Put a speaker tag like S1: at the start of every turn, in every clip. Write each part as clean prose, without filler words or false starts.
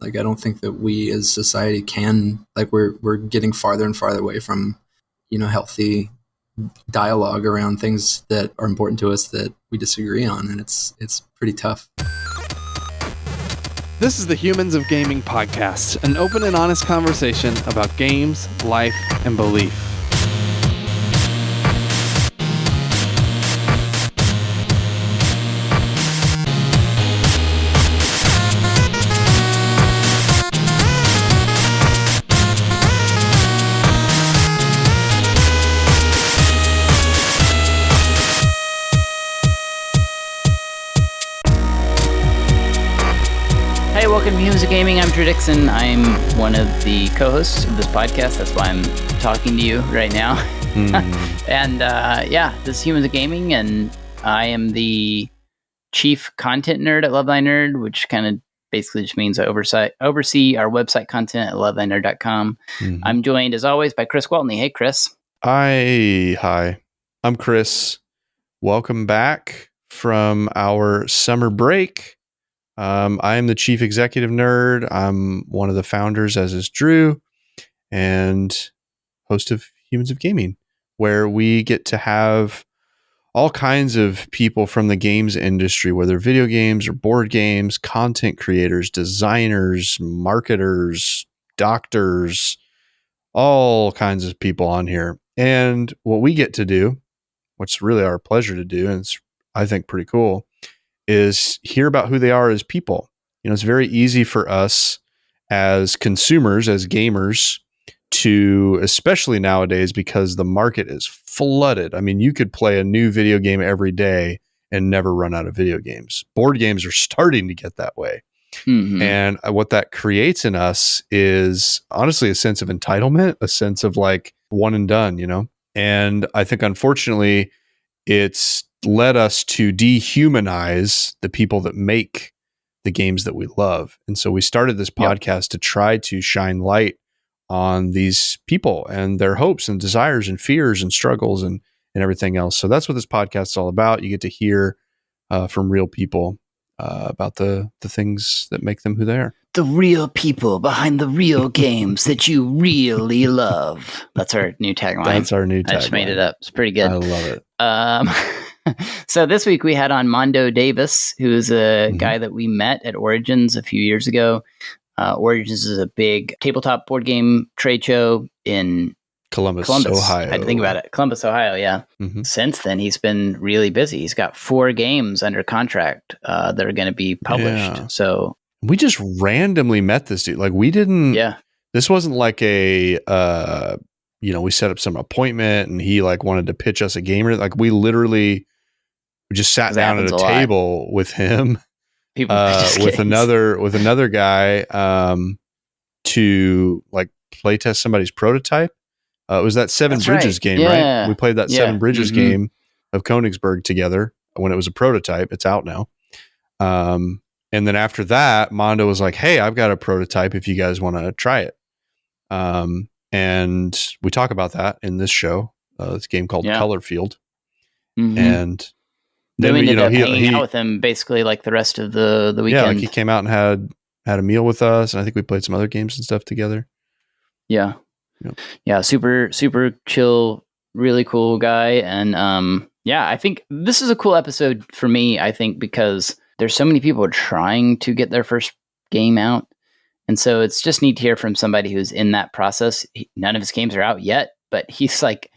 S1: Like, I don't think that we as society can, like, we're getting farther and farther away from, healthy dialogue around things that are important to us that we disagree on, and it's pretty tough.
S2: This is the Humans of Gaming podcast, an open and honest conversation about games, life, and belief.
S3: Welcome to Humans of Gaming. I'm Drew Dixon. I'm one of the co-hosts of this podcast. That's why I'm talking to you right now. And this is Humans of Gaming, and I am the chief content nerd at Love Thy Nerd, which kind of basically just means I oversee our website content at lovethynerd.com. I'm joined, as always, by Chris Gwaltney. Hey, Chris.
S2: Hi. I'm Chris. Welcome back from our summer break. I am the chief executive nerd. I'm one of the founders, as is Drew, and host of Humans of Gaming, where we get to have all kinds of people from the games industry, whether video games or board games, content creators, designers, marketers, doctors, all kinds of people on here. And what we get to do, what's really our pleasure to do, and it's, I think, pretty cool, is hear about who they are as people. It's very easy for us as consumers, as gamers, to, especially nowadays, because the market is flooded. I mean, you could play a new video game every day and never run out of video games. Board games are starting to get that way. And what that creates in us is honestly a sense of entitlement, a sense of like one and done, And I think, unfortunately, it's led us to dehumanize the people that make the games that we love. And so we started this podcast to try to shine light on these people and their hopes and desires and fears and struggles and everything else. So that's what this podcast is all about. You get to hear from real people about the things that make them who they are.
S3: The real people behind the real games that you really love. That's our new tagline.
S2: That's our new tagline.
S3: I just made it up. It's pretty good.
S2: I love it.
S3: So this week we had on Mondo Davis, who is a guy that we met at Origins a few years ago. Origins is a big tabletop board game trade show in
S2: Columbus, Ohio.
S3: I had to think about it. Columbus, Ohio, yeah. Since then, he's been really busy. He's got 4 games under contract that are going to be published. Yeah. So
S2: we just randomly met this dude. Like, we didn't.
S3: Yeah.
S2: This wasn't like a. We set up some appointment and he like wanted to pitch us a gamer. Like, we literally just sat down at a table with him, with another guy, to like play test somebody's prototype. It was that Seven Bridges game, right? We played that Seven Bridges game of Königsberg together when it was a prototype. It's out now. And then after that, Mondo was like, "Hey, I've got a prototype if you guys want to try it." And we talk about that in this show. It's a game called Color Field. And
S3: then we ended up hanging out with him basically like the rest of the weekend.
S2: Yeah, like he came out and had a meal with us, and I think we played some other games and stuff together.
S3: Yeah. Yeah, super, super chill, really cool guy. And I think this is a cool episode for me, I think, because there's so many people trying to get their first game out. And so it's just neat to hear from somebody who's in that process. None of his games are out yet, but he's like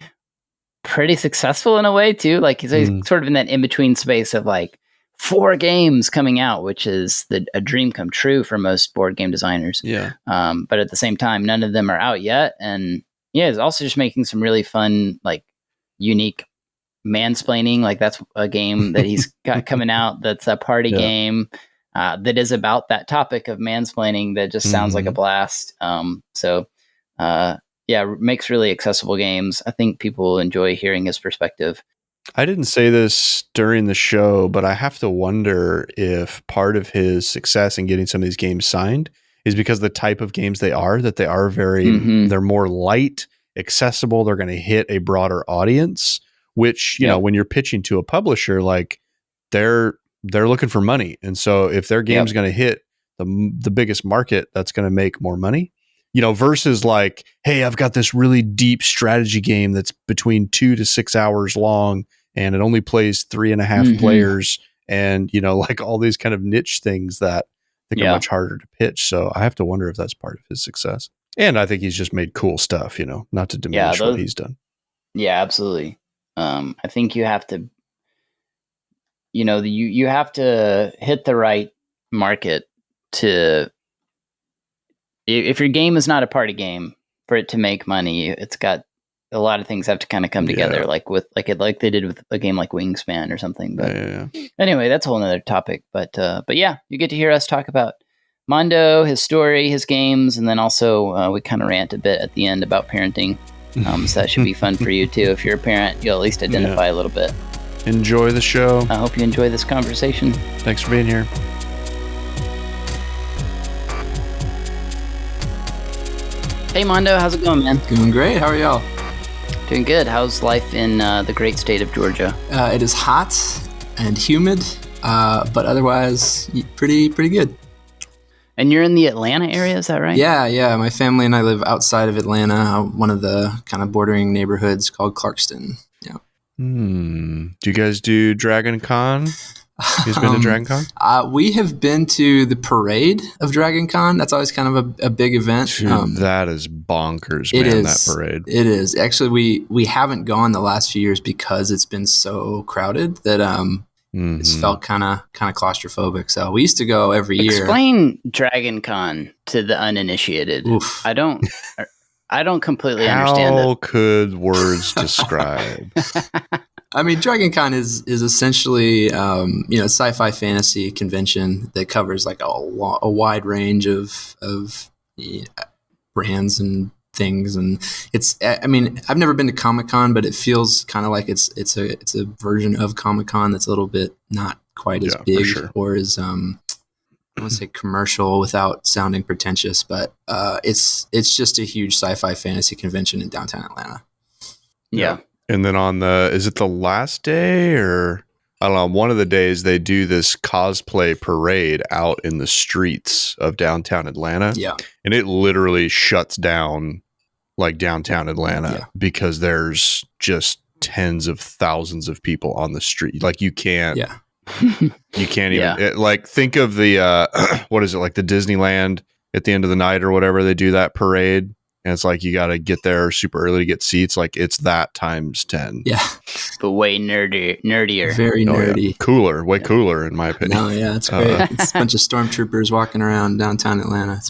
S3: pretty successful in a way too. Like he's sort of in that in-between space of like 4 games coming out, which is a dream come true for most board game designers.
S2: Yeah.
S3: But at the same time, none of them are out yet. And yeah, he's also just making some really fun, like unique Mansplaining. Like that's a game that he's got coming out. That's a party game. That is about that topic of mansplaining that just sounds like a blast. Makes really accessible games. I think people will enjoy hearing his perspective.
S2: I didn't say this during the show, but I have to wonder if part of his success in getting some of these games signed is because the type of games they are very, they're more light, accessible. They're going to hit a broader audience, which, you know, when you're pitching to a publisher, like they're looking for money. And so if their game's going to hit the biggest market that's going to make more money. Versus like, hey, I've got this really deep strategy game that's between 2 to 6 hours long, and it only plays 3.5 players, and like all these kind of niche things that I think are much harder to pitch. So I have to wonder if that's part of his success. And I think he's just made cool stuff, not to diminish what he's done.
S3: Yeah, absolutely. I think you have to, you have to hit the right market to. If your game is not a party game, for it to make money, it's got a lot of things have to kind of come together, like they did with a game like Wingspan or something. But anyway, that's a whole nother topic. But yeah, you get to hear us talk about Mondo, his story, his games, and then also we kind of rant a bit at the end about parenting. So that should be fun for you too. If you're a parent, you'll at least identify a little bit.
S2: Enjoy the show.
S3: I hope you enjoy this conversation.
S2: Thanks for being here.
S3: Hey Mondo, how's it going, man?
S1: Doing great. How are y'all?
S3: Doing good. How's life in the great state of Georgia?
S1: It is hot and humid, but otherwise pretty good.
S3: And you're in the Atlanta area, is that right?
S1: Yeah. My family and I live outside of Atlanta, one of the kind of bordering neighborhoods called Clarkston. Yeah.
S2: Do you guys do Dragon Con? You guys been to Dragon Con?
S1: We have been to the parade of Dragon Con. That's always kind of a big event.
S2: Dude, that is bonkers, man, that parade.
S1: It is. Actually, we haven't gone the last few years because it's been so crowded that it's felt kind of claustrophobic. So we used to go every year.
S3: Explain Dragon Con to the uninitiated. Oof. I don't completely understand it.
S2: How could words describe?
S1: I mean, Dragon Con is essentially, sci-fi fantasy convention that covers like a wide range of brands and things. And I've never been to Comic-Con, but it feels kind of like it's a version of Comic-Con that's a little bit not quite as big or as, I want to say commercial without sounding pretentious, but it's just a huge sci-fi fantasy convention in downtown Atlanta.
S3: Yeah.
S2: And then is it the last day or I don't know, one of the days they do this cosplay parade out in the streets of downtown Atlanta.
S1: Yeah.
S2: And it literally shuts down like downtown Atlanta because there's just tens of thousands of people on the street. Like you can't even like think of the what is it, like the Disneyland at the end of the night or whatever, they do that parade. And it's like you got to get there super early to get seats. Like it's that times 10.
S1: Yeah,
S3: but way nerdier.
S1: Very nerdy.
S2: Yeah. Cooler, way cooler in my opinion.
S1: No, yeah, it's great. It's a bunch of stormtroopers walking around downtown Atlanta. It's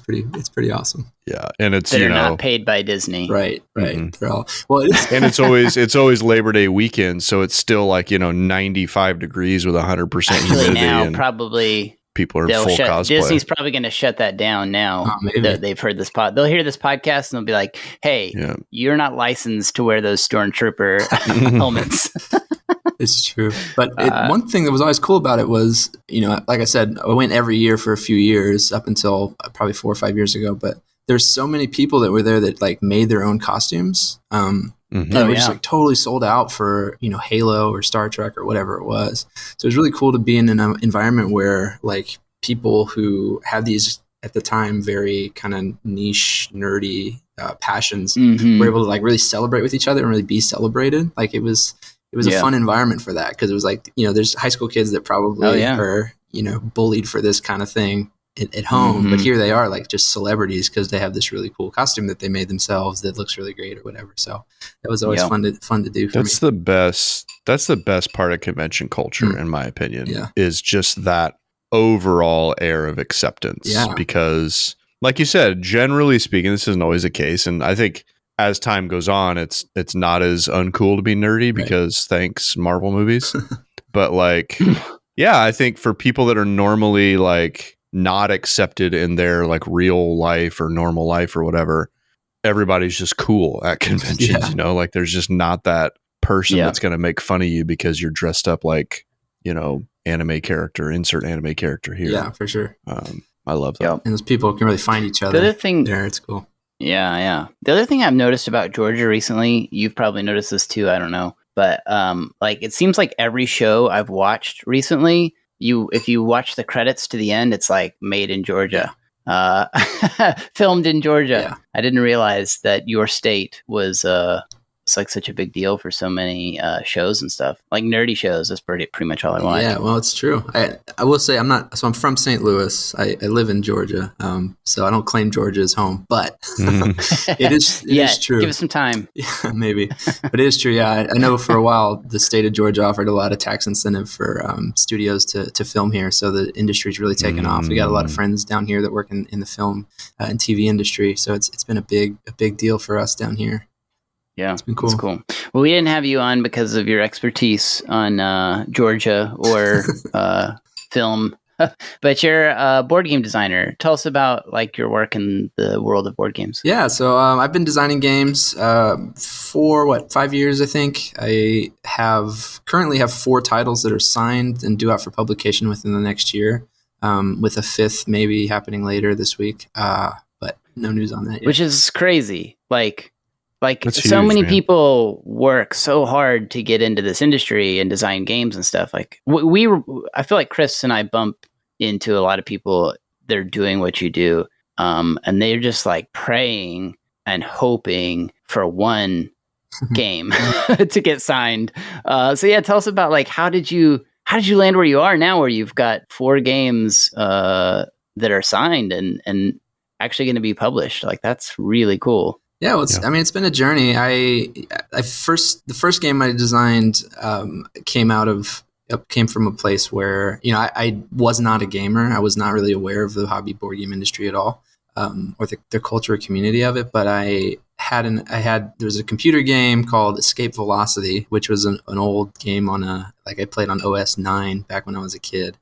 S1: pretty awesome.
S2: Yeah, and it's
S3: they're not paid by Disney.
S1: Right. Mm-hmm. They're all it is.
S2: And it's always Labor Day weekend, so it's still like 95 degrees with 100% humidity.
S3: Now
S2: and
S3: probably.
S2: People are full cosplay.
S3: Disney's probably going to shut that down now. They've heard this they'll hear this podcast and they'll be like, "Hey, you're not licensed to wear those stormtrooper helmets."
S1: It's true, but one thing that was always cool about it was, like I said, I went every year for a few years up until probably 4 or 5 years ago. But there's so many people that were there that like made their own costumes. And it was just like totally sold out for, Halo or Star Trek or whatever it was. So it was really cool to be in an environment where like people who had these at the time very kind of niche, nerdy passions were able to like really celebrate with each other and really be celebrated. Like it was a fun environment for that because it was like, there's high school kids that probably are, bullied for this kind of thing at home, but here they are like just celebrities because they have this really cool costume that they made themselves that looks really great or whatever. So that was always fun to do for me.
S2: That's the best part of convention culture, in my opinion, is just that overall air of acceptance. Yeah. Because like you said, generally speaking, this isn't always the case. And I think as time goes on, it's not as uncool to be nerdy because thanks Marvel movies. But like, I think for people that are normally like not accepted in their like real life or normal life or whatever, everybody's just cool at conventions, like there's just not that person that's going to make fun of you because you're dressed up like, anime character, insert anime character here.
S1: Yeah, for sure.
S2: I love that.
S1: And those people can really find each other.
S3: The other thing
S1: there, it's cool.
S3: Yeah. The other thing I've noticed about Georgia recently, you've probably noticed this too, I don't know, but like it seems like every show I've watched recently, if you watch the credits to the end, it's like made in Georgia, filmed in Georgia.
S1: Yeah.
S3: I didn't realize that your state was it's like such a big deal for so many shows and stuff, like nerdy shows. That's pretty much all I watch.
S1: Yeah, well, it's true. I will say I'm from St. Louis. I live in Georgia, so I don't claim Georgia as home, but it is true.
S3: Give it some time.
S1: Yeah, maybe, but it is true. Yeah, I know for a while the state of Georgia offered a lot of tax incentive for studios to film here, so the industry's really taken off. We got a lot of friends down here that work in the film and TV industry, so it's been a big deal for us down here.
S3: Yeah,
S1: it's been cool.
S3: It's cool. Well, we didn't have you on because of your expertise on Georgia or film, but you're a board game designer. Tell us about like your work in the world of board games.
S1: Yeah, so I've been designing games for 5 years, I think. I currently have 4 titles that are signed and due out for publication within the next year, with a 5th maybe happening later this week. But no news on that yet.
S3: Which is crazy. Like
S2: That's
S3: so
S2: huge,
S3: many
S2: man.
S3: people work so hard to get into this industry and design games and stuff. Like I feel like Chris and I bump into a lot of people. They're doing what you do, and they're just like praying and hoping for one game to get signed. So yeah, tell us about like how did you land where you are now, where you've got 4 games that are signed and actually going to be published. Like that's really cool.
S1: Yeah, well, I mean, it's been a journey. The first game I designed came from a place where I was not a gamer. I was not really aware of the hobby board game industry at all, or the culture or community of it. But there was a computer game called Escape Velocity, which was an old game I played on OS 9 back when I was a kid.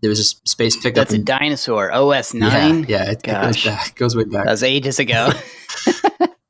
S1: There was a space pickup.
S3: That's a dinosaur. OS 9?
S1: Yeah, it goes back. It goes way back.
S3: That was ages ago.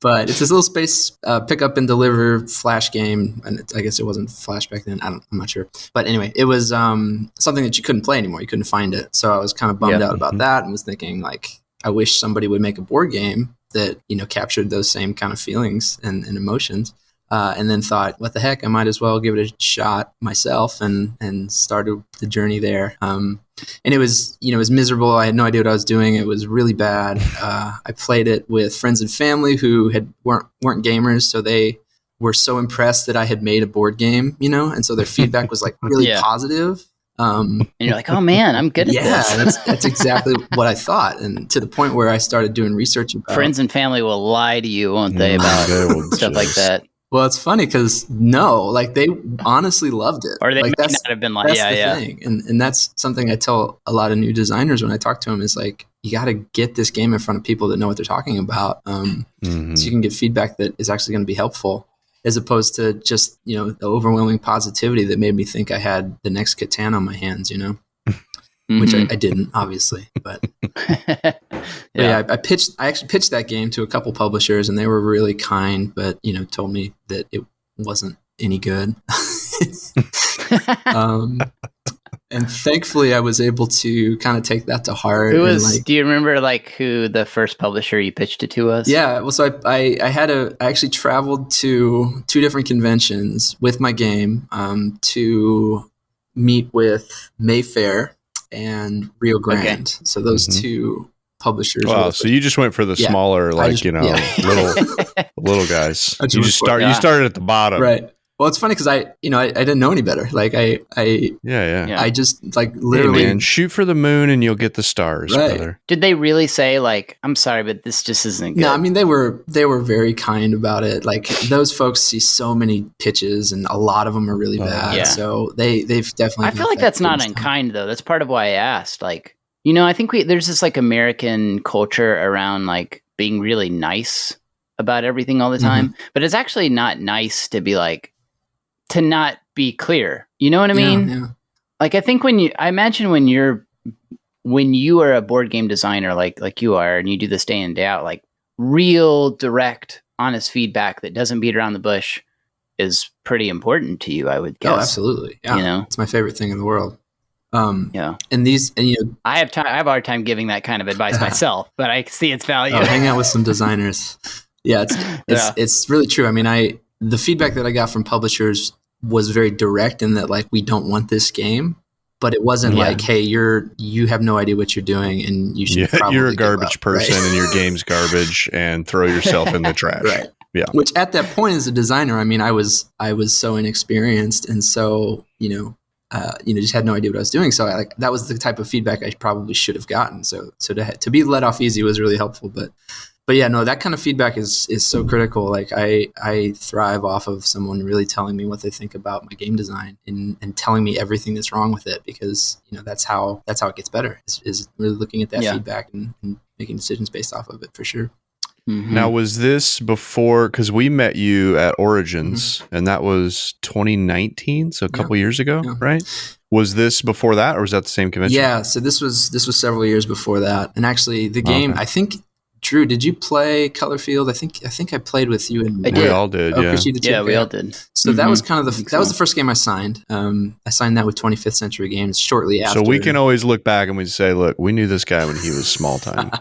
S1: But it's this little space pick up and deliver flash game, and I guess it wasn't flash back then. I'm not sure, but anyway, it was something that you couldn't play anymore. You couldn't find it, so I was kind of bummed out about that, and was thinking like, I wish somebody would make a board game that captured those same kind of feelings and emotions. And then thought, what the heck, I might as well give it a shot myself, and started the journey there. And it was miserable. I had no idea what I was doing. It was really bad. I played it with friends and family who weren't gamers, so they were so impressed that I had made a board game, and so their feedback was like really positive.
S3: And you're like, oh man, I'm good at this.
S1: Yeah, that's exactly what I thought. And to the point where I started doing research about
S3: friends and family will lie to you, won't they, about stuff like that?
S1: Well, it's funny because they honestly loved it.
S3: Or they
S1: might
S3: not have been like,
S1: that's the thing. And that's something I tell a lot of new designers when I talk to them is like, you got to get this game in front of people that know what they're talking about, so you can get feedback that is actually going to be helpful, as opposed to just, the overwhelming positivity that made me think I had the next Catan on my hands, which I didn't, obviously. But I actually pitched that game to a couple publishers, and they were really kind, but told me that it wasn't any good. And thankfully, I was able to kind of take that to heart.
S3: Do you remember who the first publisher you pitched it to was?
S1: Yeah, well, so I actually traveled to 2 different conventions with my game to meet with Mayfair and Rio Grande. Okay. So those 2 publishers.
S2: Wow, so you just went for the smaller, little guys. You started at the bottom.
S1: Right. Well, it's funny because I didn't know any better. I just literally,
S2: hey man, shoot for the moon and you'll get the stars, brother.
S3: Did they really say I'm sorry, but this just isn't good?
S1: No, I mean they were very kind about it. Like those folks see so many pitches, and a lot of them are really bad. So they've definitely.
S3: I feel like that's not unkind though. That's part of why I asked. I think there's this American culture around being really nice about everything all the time, but it's actually not nice to be to not be clear. You know what I mean?
S1: Yeah.
S3: I think I imagine when you are a board game designer, like you are, and you do this day in, day out, real direct, honest feedback that doesn't beat around the bush is pretty important to you, I would guess.
S1: Oh, absolutely. Yeah. It's my favorite thing in the world. And
S3: I have a hard time giving that kind of advice myself, but I see its value.
S1: Hang out with some designers. Yeah, it's really true. I mean, the feedback that I got from publishers was very direct in that we don't want this game. but it wasn't like, hey, you have no idea what you're doing, and you should probably
S2: you're a
S1: give
S2: garbage
S1: up,
S2: person,
S1: right?
S2: and your game's garbage, and throw yourself in the trash.
S1: Right.
S2: Yeah.
S1: Which at that point as a designer, I mean, I was so inexperienced, and so just had no idea what I was doing. So that was the type of feedback I probably should have gotten. So to be let off easy was really helpful. But yeah, no, that kind of feedback is so critical. Like I thrive off of someone really telling me what they think about my game design and telling me everything that's wrong with it, because that's how it gets better. Is really looking at that feedback and making decisions based off of it, for sure.
S2: Mm-hmm. Now, was this before, because we met you at Origins, and that was 2019, so a couple years ago, right? Was this before that, or was that the same convention?
S1: Yeah, so this was several years before that. And actually the game, I think, Drew, did you play Color Field? I think I played with you.
S2: We all did.
S3: We all did.
S1: So that was kind of that was the first game I signed. I signed that with 25th Century Games shortly after.
S2: So we can always look back and we say, look, we knew this guy when he was small time.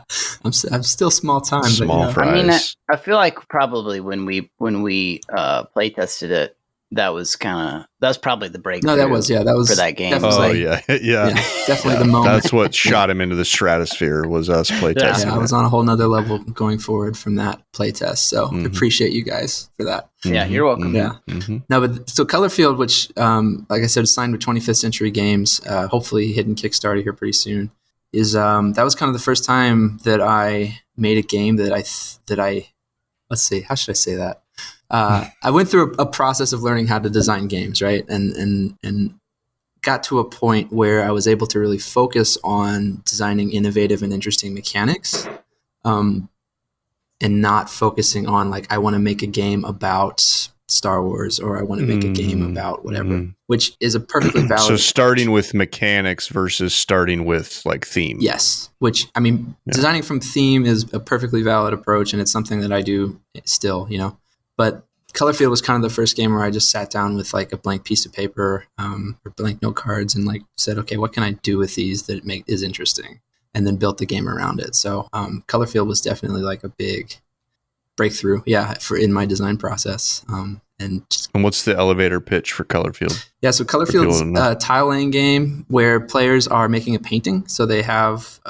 S1: I'm still small time.
S2: Small fries.
S3: I mean, I feel like probably when we play tested it, that was probably the breakthrough.
S1: No, that was
S3: for that game.
S1: Yeah, definitely the moment.
S2: That's what shot him into the stratosphere, was us playtesting.
S1: Yeah, I was on a whole nother level going forward from that playtest. So I appreciate you guys for that.
S3: Yeah, you're welcome.
S1: Yeah. No, but so Color Field, which like I said, is signed with 25th Century Games, hopefully hitting Kickstarter here pretty soon, is that was kind of the first time that I made a game that I let's see, how should I say that? I went through a process of learning how to design games, right? And got to a point where I was able to really focus on designing innovative and interesting mechanics, and not focusing on like, I want to make a game about Star Wars, or I want to make a game about whatever, which is a perfectly valid.
S2: So starting with mechanics versus starting with like theme.
S1: Yes. Which, I mean, designing from theme is a perfectly valid approach, and it's something that I do still, But Color Field was kind of the first game where I just sat down with like a blank piece of paper, or blank note cards, and like said, okay, what can I do with these that is interesting? And then built the game around it. So Color Field was definitely like a big breakthrough, in my design process. And
S2: what's the elevator pitch for Color Field? Yeah,
S1: so Color Field is a tile laying game where players are making a painting. So they have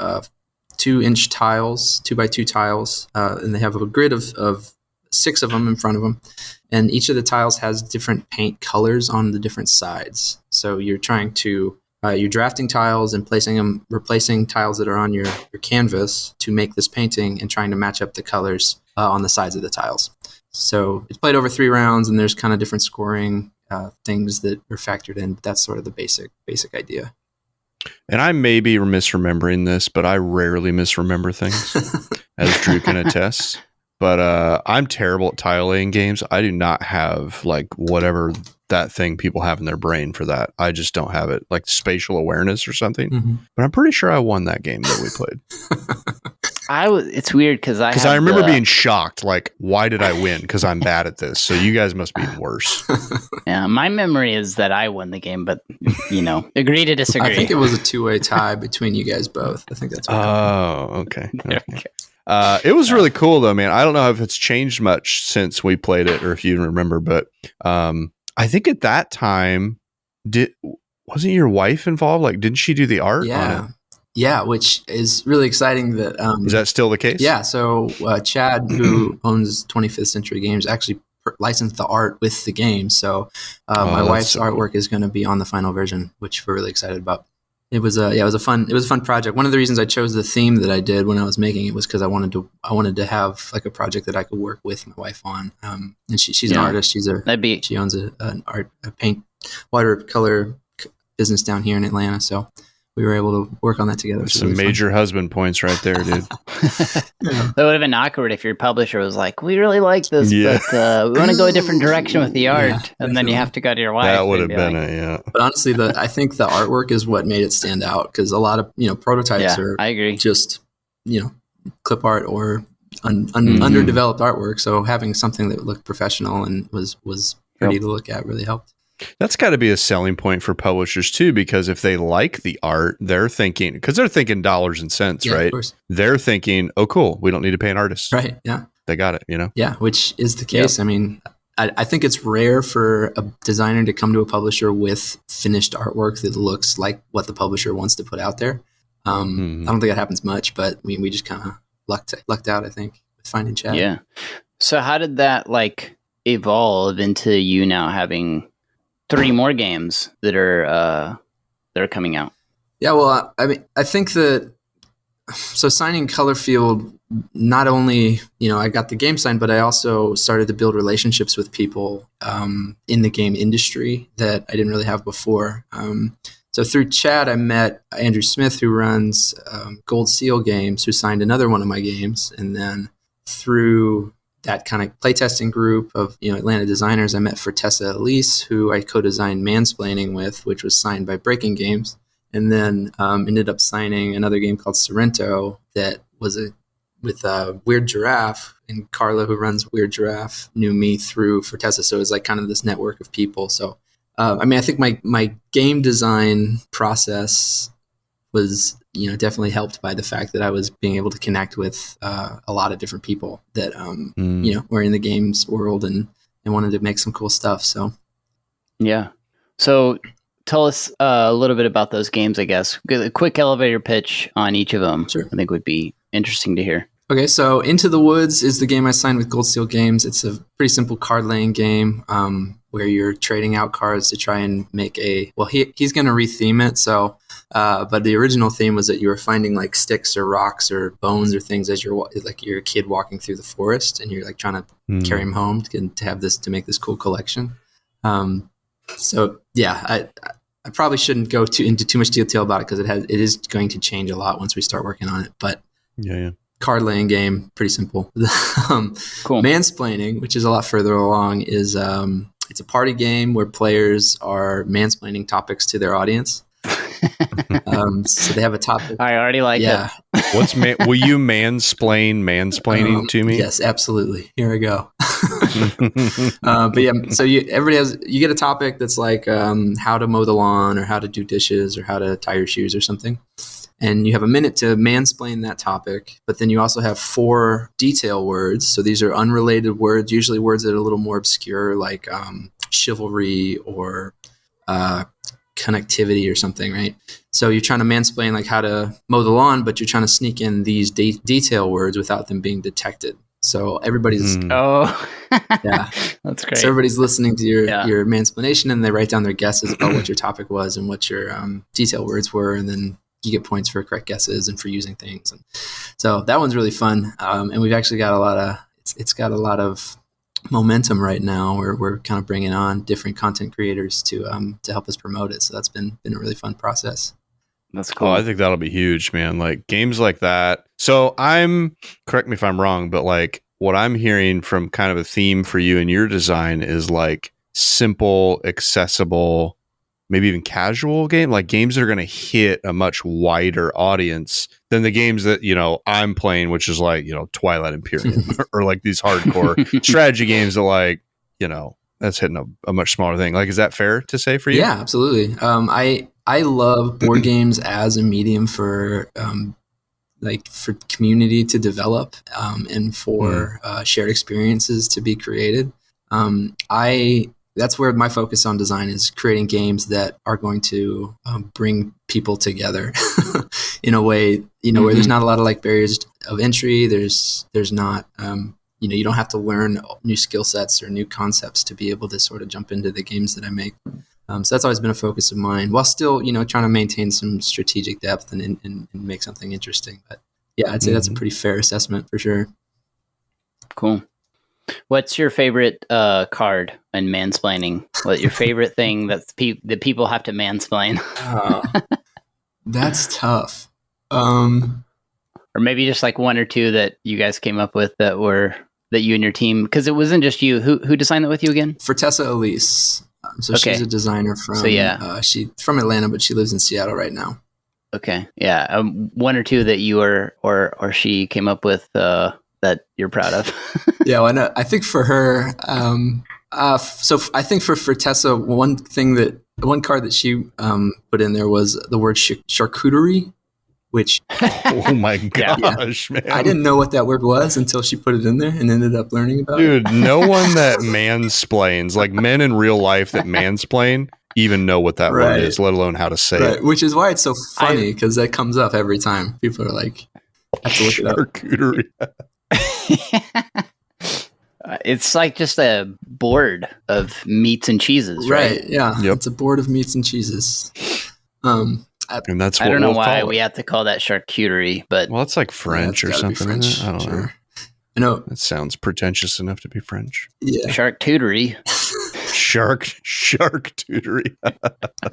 S1: 2-inch tiles, 2x2 tiles, and they have a grid of 6 of them in front of them. And each of the tiles has different paint colors on the different sides. So you're trying to, you're drafting tiles and replacing tiles that are on your canvas to make this painting, and trying to match up the colors on the sides of the tiles. So it's played over 3 rounds, and there's kind of different scoring things that are factored in. But that's sort of the basic idea.
S2: And I may be misremembering this, but I rarely misremember things, as Drew can attest. But I'm terrible at tile laying games. I do not have like whatever that thing people have in their brain for that. I just don't have it, like spatial awareness or something. But I'm pretty sure I won that game that we played.
S3: It's weird because
S2: I remember being shocked. Like, why did I win? Because I'm bad at this. So you guys must be worse.
S3: Yeah, my memory is that I won the game, but agree to disagree.
S1: I think it was a 2-way tie between you guys both. I think that's what
S2: okay. It was really cool though, man. I don't know if it's changed much since we played it, or if you remember, but I think at that time, wasn't your wife involved? Like, didn't she do the art on it?
S1: Yeah, which is really exciting.
S2: Is that still the case?
S1: Yeah. So Chad, who owns 25th Century Games, actually licensed the art with the game. So my wife's artwork is going to be on the final version, which we're really excited about. It was a fun project. One of the reasons I chose the theme that I did when I was making it was because I wanted to have like a project that I could work with my wife on. And she's an artist. She owns a paint watercolor business down here in Atlanta. So we were able to work on that together.
S2: Some really major husband points right there, dude.
S3: That would have been awkward if your publisher was like, we really like this, but we want to go a different direction with the art. And then you have to go to your wife.
S2: That would have been
S1: But honestly, I think the artwork is what made it stand out, because a lot of, prototypes are
S3: I agree.
S1: just, clip art or underdeveloped artwork. So having something that looked professional and was pretty to look at really helped.
S2: That's got to be a selling point for publishers too, because if they like the art, they're thinking dollars and cents, right? Of course. They're thinking, oh, cool, we don't need to pay an artist.
S1: Right. Yeah.
S2: They got it,
S1: Yeah, which is the case. Yep. I mean, I think it's rare for a designer to come to a publisher with finished artwork that looks like what the publisher wants to put out there. I don't think that happens much, but we just kind of lucked out, I think, with finding Chad.
S3: Yeah. So how did that like evolve into you now having 3 more games that are coming out?
S1: Yeah, well, I mean, I think that so signing Color Field, not only, I got the game signed, but I also started to build relationships with people in the game industry that I didn't really have before. So through Chad, I met Andrew Smith, who runs Gold Seal Games, who signed another one of my games. And then through that kind of playtesting group of Atlanta designers, I met Fortessa Elise, who I co-designed Mansplaining with, which was signed by Breaking Games. And then ended up signing another game called Sorrento that was with Weird Giraffe. And Carla, who runs Weird Giraffe, knew me through Fortessa. So it was like kind of this network of people. So, I think my game design process was, definitely helped by the fact that I was being able to connect with a lot of different people that, were in the games world and wanted to make some cool stuff. So,
S3: yeah. So tell us a little bit about those games, I guess. A quick elevator pitch on each of them,
S1: sure.
S3: I think would be interesting to hear.
S1: Okay, so Into the Woods is the game I signed with Gold Seal Games. It's a pretty simple card-laying game where you're trading out cards to try and make he's going to retheme it. So, but the original theme was that you were finding like sticks or rocks or bones or things as you're a kid walking through the forest, and you're like trying to carry them home to make this cool collection. So yeah, I probably shouldn't go into too much detail about it because it is going to change a lot once we start working on it. But
S2: yeah.
S1: Card laying game, pretty simple.
S3: Cool.
S1: Mansplaining, which is a lot further along, is it's a party game where players are mansplaining topics to their audience. So they have a topic.
S3: I already like it.
S2: Will you mansplaining to me?
S1: Yes, absolutely. Here I go. But yeah, so you get a topic that's like how to mow the lawn or how to do dishes or how to tie your shoes or something. And you have a minute to mansplain that topic, but then you also have 4 detail words. So these are unrelated words, usually words that are a little more obscure, like chivalry or connectivity or something, right? So you're trying to mansplain like how to mow the lawn, but you're trying to sneak in these detail words without them being detected. So everybody's
S3: yeah, that's great.
S1: So everybody's listening to your mansplaination, and they write down their guesses about what your topic was and what your detail words were, and then you get points for correct guesses and for using things. And so that one's really fun. And we've actually got it's got a lot of momentum right now where we're kind of bringing on different content creators to help us promote it. So that's been a really fun process.
S3: That's cool.
S2: Oh, I think that'll be huge, man. Like games like that. So correct me if I'm wrong, but like what I'm hearing from kind of a theme for you and your design is like simple, accessible, maybe even casual game, like games that are going to hit a much wider audience than the games that, I'm playing, which is like, Twilight Imperium or like these hardcore strategy games that like, that's hitting a much smaller thing. Like, is that fair to say for you?
S1: Yeah, absolutely. I love board games as a medium for community to develop and for shared experiences to be created. That's where my focus on design is, creating games that are going to bring people together in a way, where there's not a lot of like barriers of entry. There's not, you don't have to learn new skill sets or new concepts to be able to sort of jump into the games that I make. So that's always been a focus of mine, while still, trying to maintain some strategic depth and make something interesting. But yeah, I'd say that's a pretty fair assessment for sure.
S3: Cool. What's your favorite card in mansplaining? What your favorite thing that people have to mansplain?
S1: That's tough.
S3: Or maybe just like 1 or 2 that you guys came up with that you and your team, because it wasn't just you. Who designed that with you again?
S1: Fortessa Elise. She's a designer from she's from Atlanta, but she lives in Seattle right now. Okay.
S3: Yeah. 1 or 2 that you or she came up with that you're proud of.
S1: Yeah, well, I know. I think for her, so I think for Fortessa, one card that she put in there was the word charcuterie, which
S2: Oh my gosh, man.
S1: I didn't know what that word was until she put it in there and ended up learning about it.
S2: Dude, no one that mansplains, like men in real life that mansplain, even know what that word is, let alone how to say it.
S1: Which is why it's so funny, because that comes up every time. People are like, have to look it up.
S2: Charcuterie.
S3: It's like just a board of meats and cheeses, right?
S1: Yeah.
S2: Yep.
S1: It's a board of meats and cheeses.
S2: And that's what
S3: I don't know
S2: we'll
S3: why
S2: call
S3: we
S2: it.
S3: have to call that charcuterie, but
S2: Well, it's like French or something.
S1: French,
S2: Isn't it? I don't know.
S1: I know.
S2: It sounds pretentious enough to be French.
S1: Yeah.
S3: charcuterie.
S2: Charcuterie.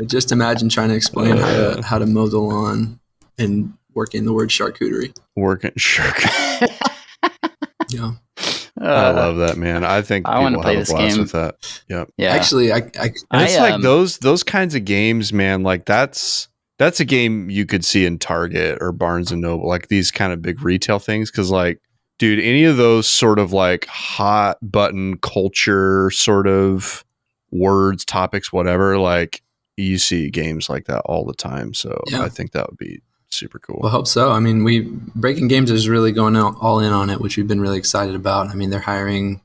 S1: Just imagine trying to explain how to mow the lawn and working the word charcuterie.
S2: Working charcuterie.
S1: Yeah.
S2: I love that, man. I think
S3: I want to play
S2: have
S3: this
S2: a blast
S3: game
S2: with that. Yep.
S3: Yeah.
S1: Actually,
S2: And it's like those kinds of games, man. Like that's a game you could see in Target or Barnes and Noble, like these kind of big retail things. Because, like, dude, any of those sort of like hot button culture sort of words, topics, whatever, like you see games like that all the time. So I think that would be super cool.
S1: Well, I hope so. I mean, Breaking Games is really going all in on it, which we've been really excited about. I mean, they're hiring,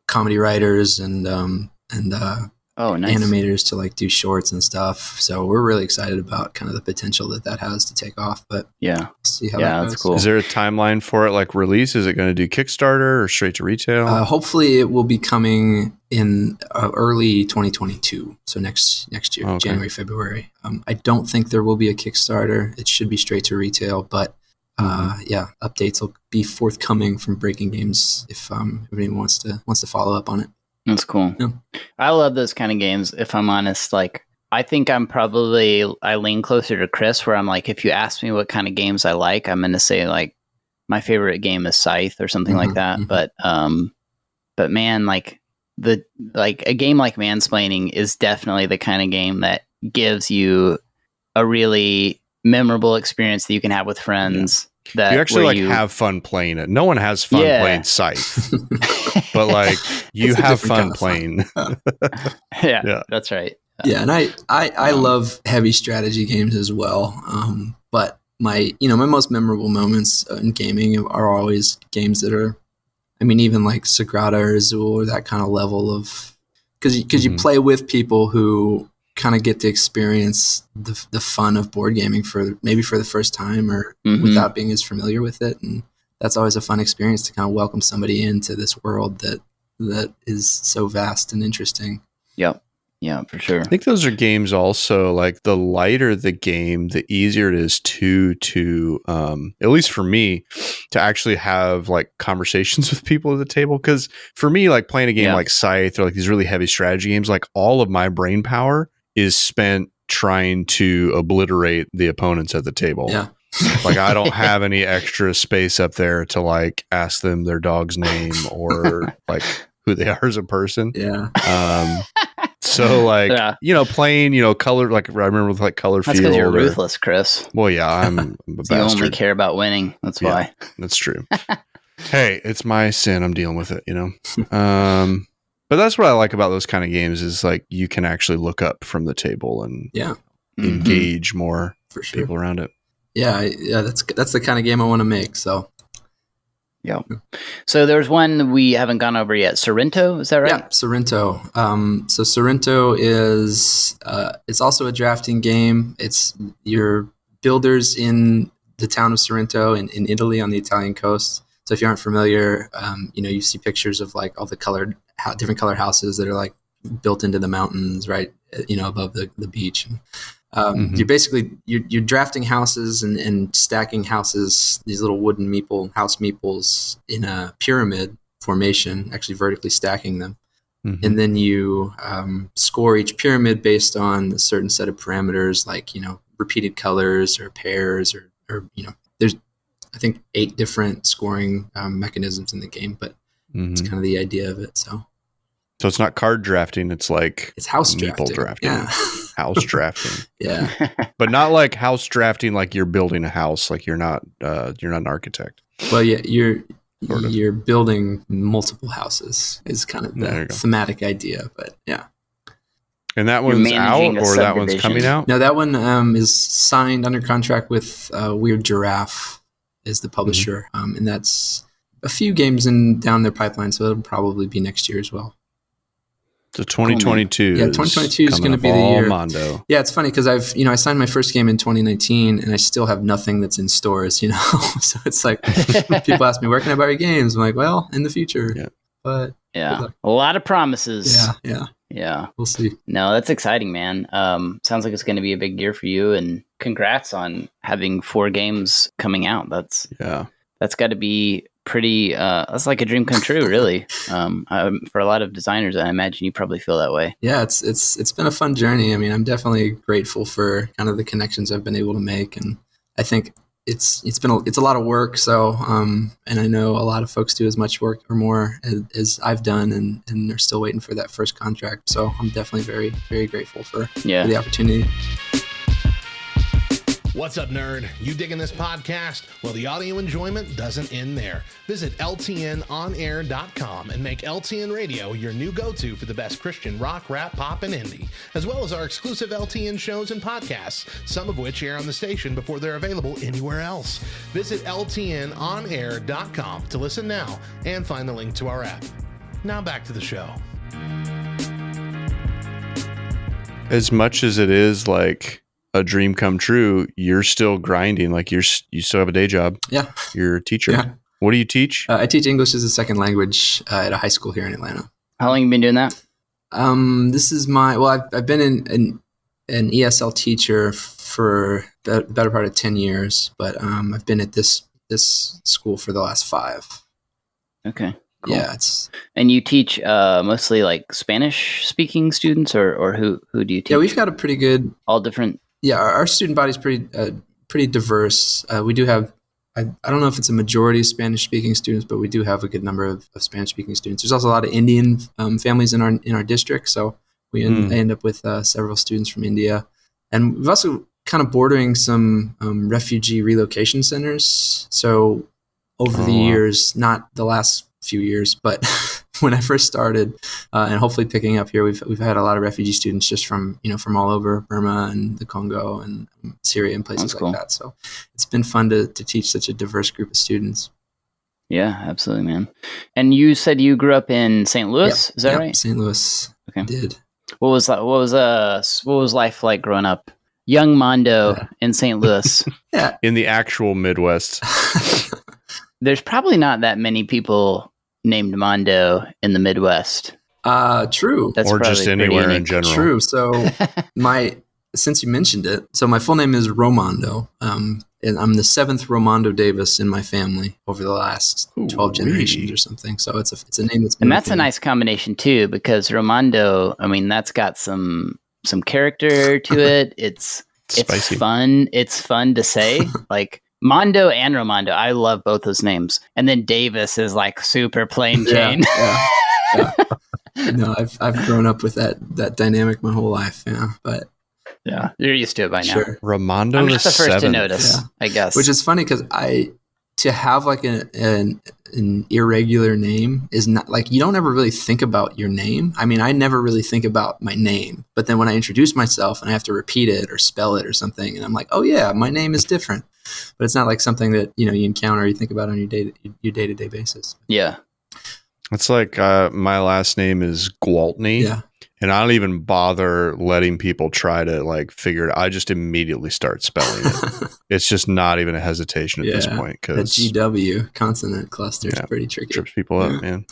S1: comedy writers and
S3: nice.
S1: animators to like do shorts and stuff. So we're really excited about kind of the potential that has to take off. But see how that goes.
S3: That's cool.
S2: Is there a timeline for it, like release? Is it going to do Kickstarter or straight to retail?
S1: Hopefully, it will be coming in early 2022. So next year,
S2: Okay.
S1: January, February. I don't think there will be a Kickstarter. It should be straight to retail. But updates will be forthcoming from Breaking Games if anybody wants to follow up on it.
S3: That's cool.
S1: Yeah.
S3: I love those kind of games. If I'm honest, like I think I lean closer to Chris, where I'm like, if you ask me what kind of games I like, I'm going to say like my favorite game is Scythe or something like that.
S1: Mm-hmm.
S3: But man, like a game like Mansplaining is definitely the kind of game that gives you a really memorable experience that you can have with friends. That
S2: you actually have fun playing it. No one has fun playing Scythe, but like you have fun playing.
S3: Yeah, that's right.
S1: Yeah, and I love heavy strategy games as well. But my most memorable moments in gaming are always games that are, I mean, even like Sagrada or Azul or that kind of level of, because you play with people who kind of get to experience the fun of board gaming for the first time or without being as familiar with it, and that's always a fun experience to kind of welcome somebody into this world that is so vast and interesting.
S3: Yeah, for sure.
S2: I think those are games also, like the lighter the game, the easier it is to at least for me, to actually have like conversations with people at the table. Because for me, like playing a game like Scythe or like these really heavy strategy games, like all of my brain power is spent trying to obliterate the opponents at the table.
S1: Yeah.
S2: Like I don't have any extra space up there to like ask them their dog's name or like who they are as a person.
S1: Yeah.
S2: So like, playing, color, like I remember with like Color Field.
S3: That's because you're ruthless, Chris.
S2: Well, yeah, I'm a bastard.
S3: You only care about winning. That's why.
S2: That's true. Hey, it's my sin. I'm dealing with it, But that's what I like about those kind of games is like you can actually look up from the table and engage more people around it.
S1: Yeah, that's the kind of game I want to make. So.
S3: Yeah. So there's one we haven't gone over yet. Sorrento, is that right?
S1: Yeah, Sorrento. So Sorrento is it's also a drafting game. It's your builders in the town of Sorrento in Italy on the Italian coast. So if you aren't familiar, you see pictures of like all the different colored houses that are like built into the mountains, right? Above the beach. You're basically you're drafting houses and stacking houses, these little wooden house meeples in a pyramid formation, actually vertically stacking them. And then you score each pyramid based on a certain set of parameters, like repeated colors or pairs or there's I think 8 different scoring mechanisms in the game, but it's kind of the idea of it. So
S2: it's not card drafting. It's like
S1: it's house
S2: meeple drafting.
S1: Yeah.
S2: House drafting.
S1: Yeah.
S2: But not like house drafting like you're building a house, like you're not an architect.
S1: Well, yeah, you're building multiple houses is kind of the thematic idea, but yeah.
S2: And that
S3: You're
S2: one's
S3: managing
S2: out,
S3: a
S2: or that one's
S3: subdivision.
S2: coming out?
S1: No, that one is signed under contract with Weird Giraffe is the publisher, and that's a few games down their pipeline, so it'll probably be next year as well.
S2: So 2022.
S1: Yeah, 2022 is going to be the
S2: all
S1: year.
S2: Mondo.
S1: Yeah, it's funny because I signed my first game in 2019, and I still have nothing that's in stores. So it's like people ask me, "Where can I buy your games?" I'm like, "Well, in the future."
S2: Yeah.
S1: But
S3: yeah, a lot of promises.
S1: Yeah. We'll see.
S3: No, that's exciting, man. Sounds like it's going to be a big year for you, and congrats on having 4 games coming out. That's got to be pretty. That's like a dream come true, really. For a lot of designers, I imagine you probably feel that way.
S1: Yeah, it's been a fun journey. I mean, I'm definitely grateful for kind of the connections I've been able to make, and I think it's a lot of work. So, and I know a lot of folks do as much work or more as I've done, and they're still waiting for that first contract. So I'm definitely very, very grateful for the opportunity.
S4: What's up, nerd? You digging this podcast? Well, the audio enjoyment doesn't end there. Visit ltnonair.com and make LTN Radio your new go-to for the best Christian rock, rap, pop, and indie, as well as our exclusive LTN shows and podcasts, some of which air on the station before they're available anywhere else. Visit ltnonair.com to listen now and find the link to our app. Now back to the show.
S2: As much as it is like a dream come true, you're still grinding. Like you still have a day job.
S1: Yeah.
S2: You're a teacher.
S1: Yeah.
S2: What do you teach?
S1: I teach English as a second language at a high school here in Atlanta.
S3: How long have you been doing that?
S1: This is I've been an ESL teacher for the better part of 10 years, but I've been at this school for the last 5.
S3: Okay. Cool.
S1: Yeah,
S3: and you teach mostly like Spanish speaking students, or who do you teach?
S1: Yeah, we've got a pretty good,
S3: all different.
S1: Yeah, our student body is pretty diverse. We do have, I don't know if it's a majority of Spanish speaking students, but we do have a good number of Spanish speaking students. There's also a lot of Indian families in our district, so we end up with several students from India, and we've also kind of bordering some refugee relocation centers. So over the years, not the last few years, but when I first started, and hopefully picking up here, we've had a lot of refugee students just from all over Burma and the Congo and Syria and places like that. So it's been fun to teach such a diverse group of students.
S3: Yeah, absolutely, man. And you said you grew up in St. Louis, is that right?
S1: St. Louis. Okay. I did.
S3: What was life like growing up, young Mondo in St. Louis?
S1: Yeah,
S2: in the actual Midwest.
S1: There's
S3: probably not that many people named Mondo in the Midwest.
S1: True.
S3: That's
S2: or just anywhere in general.
S1: True. So since you mentioned it, so my full name is Romando, and I'm the 7th Romando Davis in my family over the last 12 generations or something. So it's a name that's
S3: and that's a nice combination too, because Romando, I mean, that's got some character to it. It's
S2: spicy.
S3: Fun. It's fun to say, like. Mondo and Romando, I love both those names. And then Davis is like super plain Jane.
S1: Yeah. No, I've grown up with that dynamic my whole life, but
S3: yeah, you're used to it by now.
S1: Sure.
S2: Romando,
S3: I'm just the first
S2: 7th.
S3: to notice, I guess.
S1: Which is funny because to have like an irregular name is not like, you don't ever really think about your name. I mean, I never really think about my name, but then when I introduce myself and I have to repeat it or spell it or something, and I'm like, oh yeah, my name is different. But it's not like something that you encounter or you think about on your day-to-day basis.
S3: Yeah.
S2: It's like my last name is Gwaltney.
S1: Yeah.
S2: And I don't even bother letting people try to like figure it out. I just immediately start spelling it. It's just not even a hesitation at this point.
S1: Because the GW consonant cluster is pretty tricky.
S2: Trips people up, man.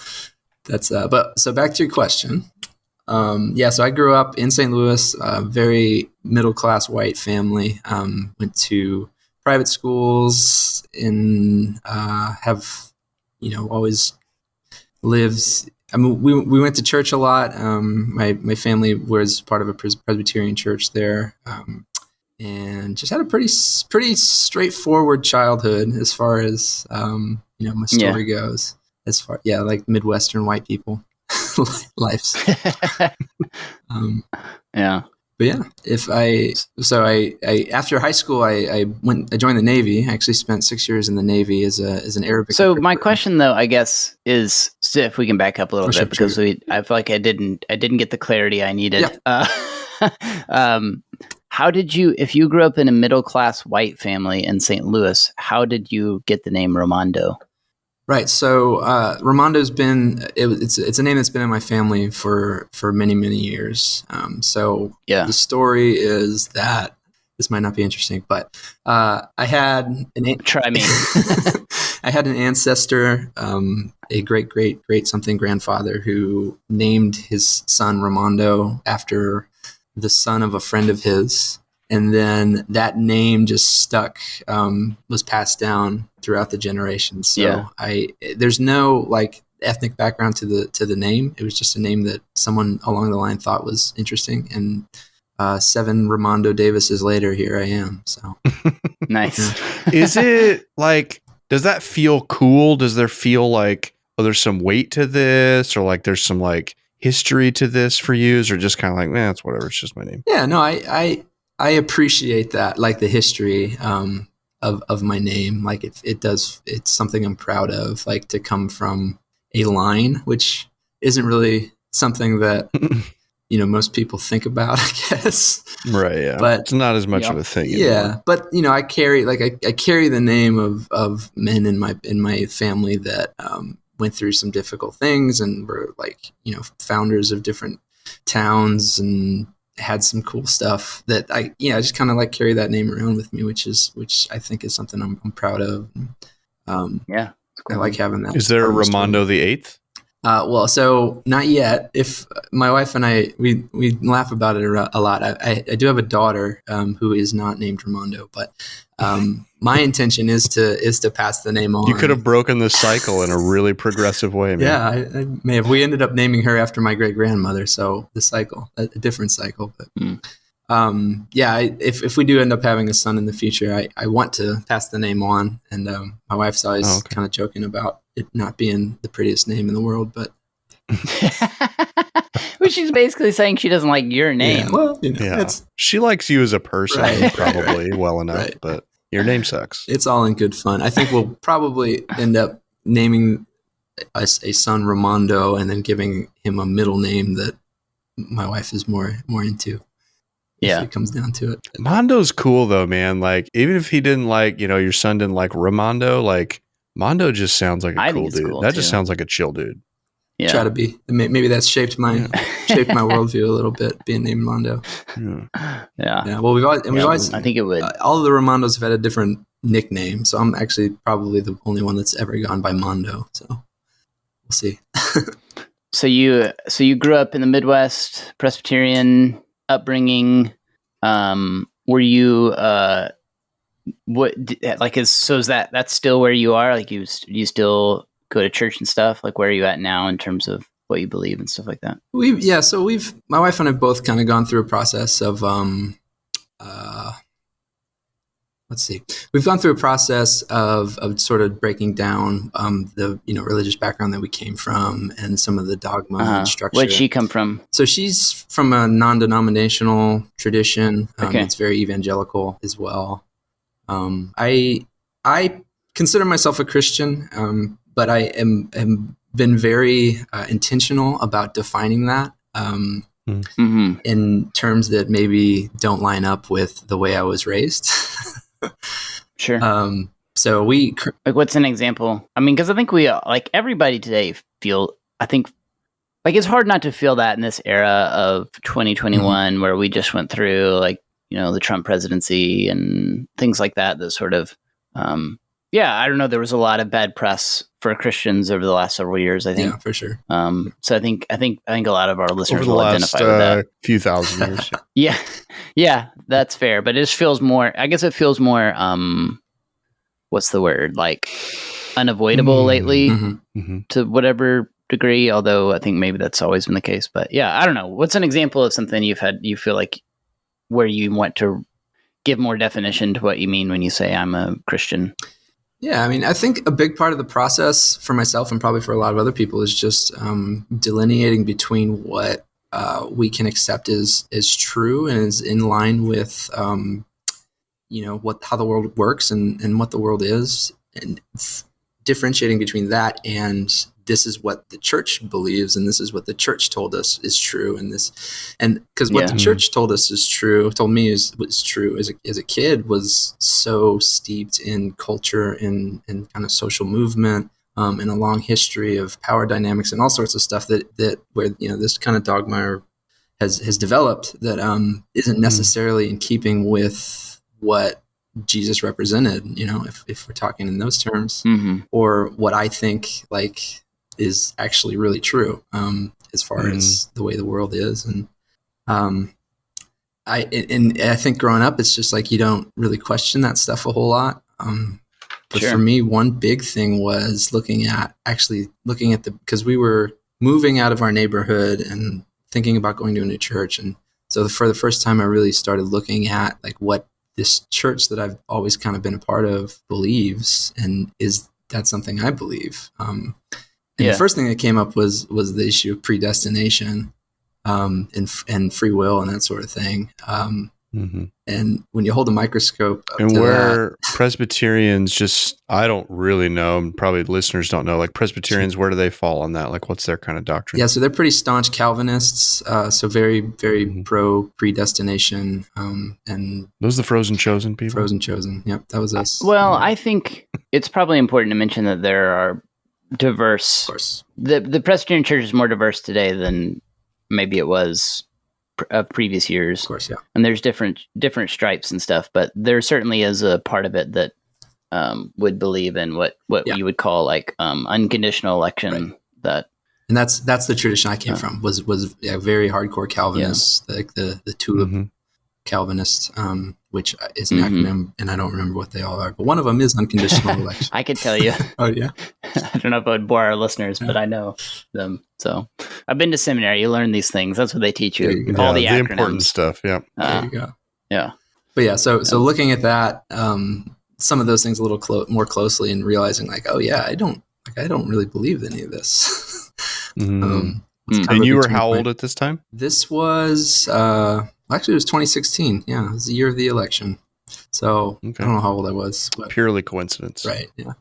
S1: That's but so back to your question. So I grew up in St. Louis, a very middle-class white family. Went to private schools and have always lived. I mean, we went to church a lot. My family was part of a Presbyterian church there, and just had a pretty straightforward childhood as far as my story goes. As far like Midwestern white people lives.
S3: Yeah.
S1: But yeah, after high school, I joined the Navy. I actually spent 6 years in the Navy as an Arabic.
S3: So my question, though, I guess, is if we can back up a little bit, because I feel like I didn't get the clarity I needed. Yeah. How did you, if you grew up in a middle-class white family in St. Louis, how did you get the name Romando?
S1: Right. So Romando's it's a name that's been in my family for many, many years. The story is that this might not be interesting, but I had
S3: try me.
S1: I had an ancestor, a great something grandfather, who named his son Romando after the son of a friend of his. And then that name just stuck, was passed down throughout the generations. So there's no like ethnic background to the name. It was just a name that someone along the line thought was interesting. And 7 Mondo Davises later, here I am. So
S3: nice.
S2: Is it like, does that feel cool? Does there feel like, oh, there's some weight to this, or like there's some like history to this for you, or just kind of like, man, it's whatever. It's just my name.
S1: Yeah, no, I appreciate that, like the history of my name. Like it's something I'm proud of, like to come from a line, which isn't really something that, most people think about, I guess.
S2: Right. Yeah. But it's not as much of a thing anymore.
S1: Yeah. But, I carry I carry the name of men in my family that went through some difficult things and were like, founders of different towns and had some cool stuff that I just kind of like carry that name around with me, which I think is something I'm proud of.
S3: Cool.
S1: I like having that.
S2: Is there a Romando the 8th?
S1: Well, so not yet. If my wife and I, we laugh about it a lot. I do have a daughter who is not named Romando, but my intention is to pass the name on.
S2: You could have broken the cycle in a really progressive way, man.
S1: Yeah, I may have. We ended up naming her after my great grandmother, so the cycle, a different cycle. But if we do end up having a son in the future, I want to pass the name on. And my wife's always kind of joking about it not being the prettiest name in the world, but
S3: well, she's basically saying she doesn't like your name.
S1: Yeah, well,
S2: she likes you as a person, probably well enough, but your name sucks.
S1: It's all in good fun. I think we'll probably end up naming a son Romando and then giving him a middle name that my wife is more into.
S3: Yeah,
S1: if it comes down to it.
S2: Mondo's cool though, man. Like, even if he didn't like, your son didn't like Romando, like Mondo just sounds like a cool dude. That just sounds like a chill dude.
S1: Yeah. Try to be. Maybe that's shaped my worldview a little bit, being named Mondo.
S3: Yeah.
S1: Well, we've always.
S3: I think it would.
S1: All of the Romandos have had a different nickname, so I'm actually probably the only one that's ever gone by Mondo. So we'll see.
S3: So you grew up in the Midwest, Presbyterian upbringing. Were you is that's still where you are? Like you still go to church and stuff? Like, where are you at now in terms of what you believe and stuff like that?
S1: My wife and I both kind of gone through a process of we've gone through a process of sort of breaking down the religious background that we came from and some of the dogma and structure.
S3: Where'd she come from?
S1: So she's from a non-denominational tradition. It's very evangelical as well. I consider myself a Christian, but I am been very intentional about defining that in terms that maybe don't line up with the way I was raised.
S3: Sure.
S1: So
S3: what's an example? I mean, because I think we like everybody today I think like it's hard not to feel that in this era of 2021 where we just went through like, the Trump presidency and things like that sort of, I don't know. There was a lot of bad press for Christians over the last several years, I think.
S1: Yeah, for sure.
S3: So I think a lot of our listeners
S2: will identify with that. Few thousand years.
S3: Yeah, that's fair. But it just feels more, I guess it feels more, what's the word? Like unavoidable lately to whatever degree. Although I think maybe that's always been the case, but I don't know. What's an example of something you feel like where you want to give more definition to what you mean when you say I'm a Christian?
S1: Yeah, I mean, I think a big part of the process for myself and probably for a lot of other people is just delineating between what we can accept as true and is in line with how the world works and what the world is, and differentiating between that and this is what the church believes and this is what the church told us is true, and because what the church told us is true, told me was true as a kid, was so steeped in culture and kind of social movement, and a long history of power dynamics and all sorts of stuff that where this kind of dogma has developed that isn't necessarily in keeping with what Jesus represented, if we're talking in those terms, or what I think is actually really true, as far as the way the world is. And I think growing up, it's just you don't really question that stuff a whole lot. But for me, one big thing was looking at because we were moving out of our neighborhood and thinking about going to a new church. And so for the first time, I really started looking at what this church that I've always kind of been a part of believes, and is that something I believe? And the first thing that came up was the issue of predestination, and free will and that sort of thing. And when you hold a microscope up
S2: and
S1: to
S2: where
S1: that,
S2: Presbyterians I don't really know, and probably listeners don't know, Presbyterians, where do they fall on that? What's their kind of doctrine?
S1: Yeah, so they're pretty staunch Calvinists, so very, very pro predestination. And
S2: those are the Frozen Chosen people?
S1: Frozen Chosen, yep, that was us.
S3: Well, I think it's probably important to mention that there are diverse.
S1: Of course.
S3: The Presbyterian Church is more diverse today than maybe it was of previous years.
S1: Of course, yeah.
S3: And there's different stripes and stuff, but there certainly is a part of it that would believe in what you would call unconditional election.
S1: Right. And that's the tradition I came from, was very hardcore Calvinists, the tulip Calvinists, which is an acronym, and I don't remember what they all are, but one of them is unconditional election.
S3: I could tell you.
S1: Oh, yeah?
S3: I don't know if I would bore our listeners, but I know them. So I've been to seminary. You learn these things. That's what they teach you. All the acronyms.
S2: Important stuff. Yeah.
S1: There you go.
S3: Yeah.
S1: But yeah, so looking at that, some of those things a little more closely, and realizing oh yeah, I don't really believe any of this.
S2: And you were how old at this time?
S1: This was actually, it was 2016. Yeah, it was the year of the election. So I don't know how old I was. But,
S2: purely coincidence.
S1: Right, yeah.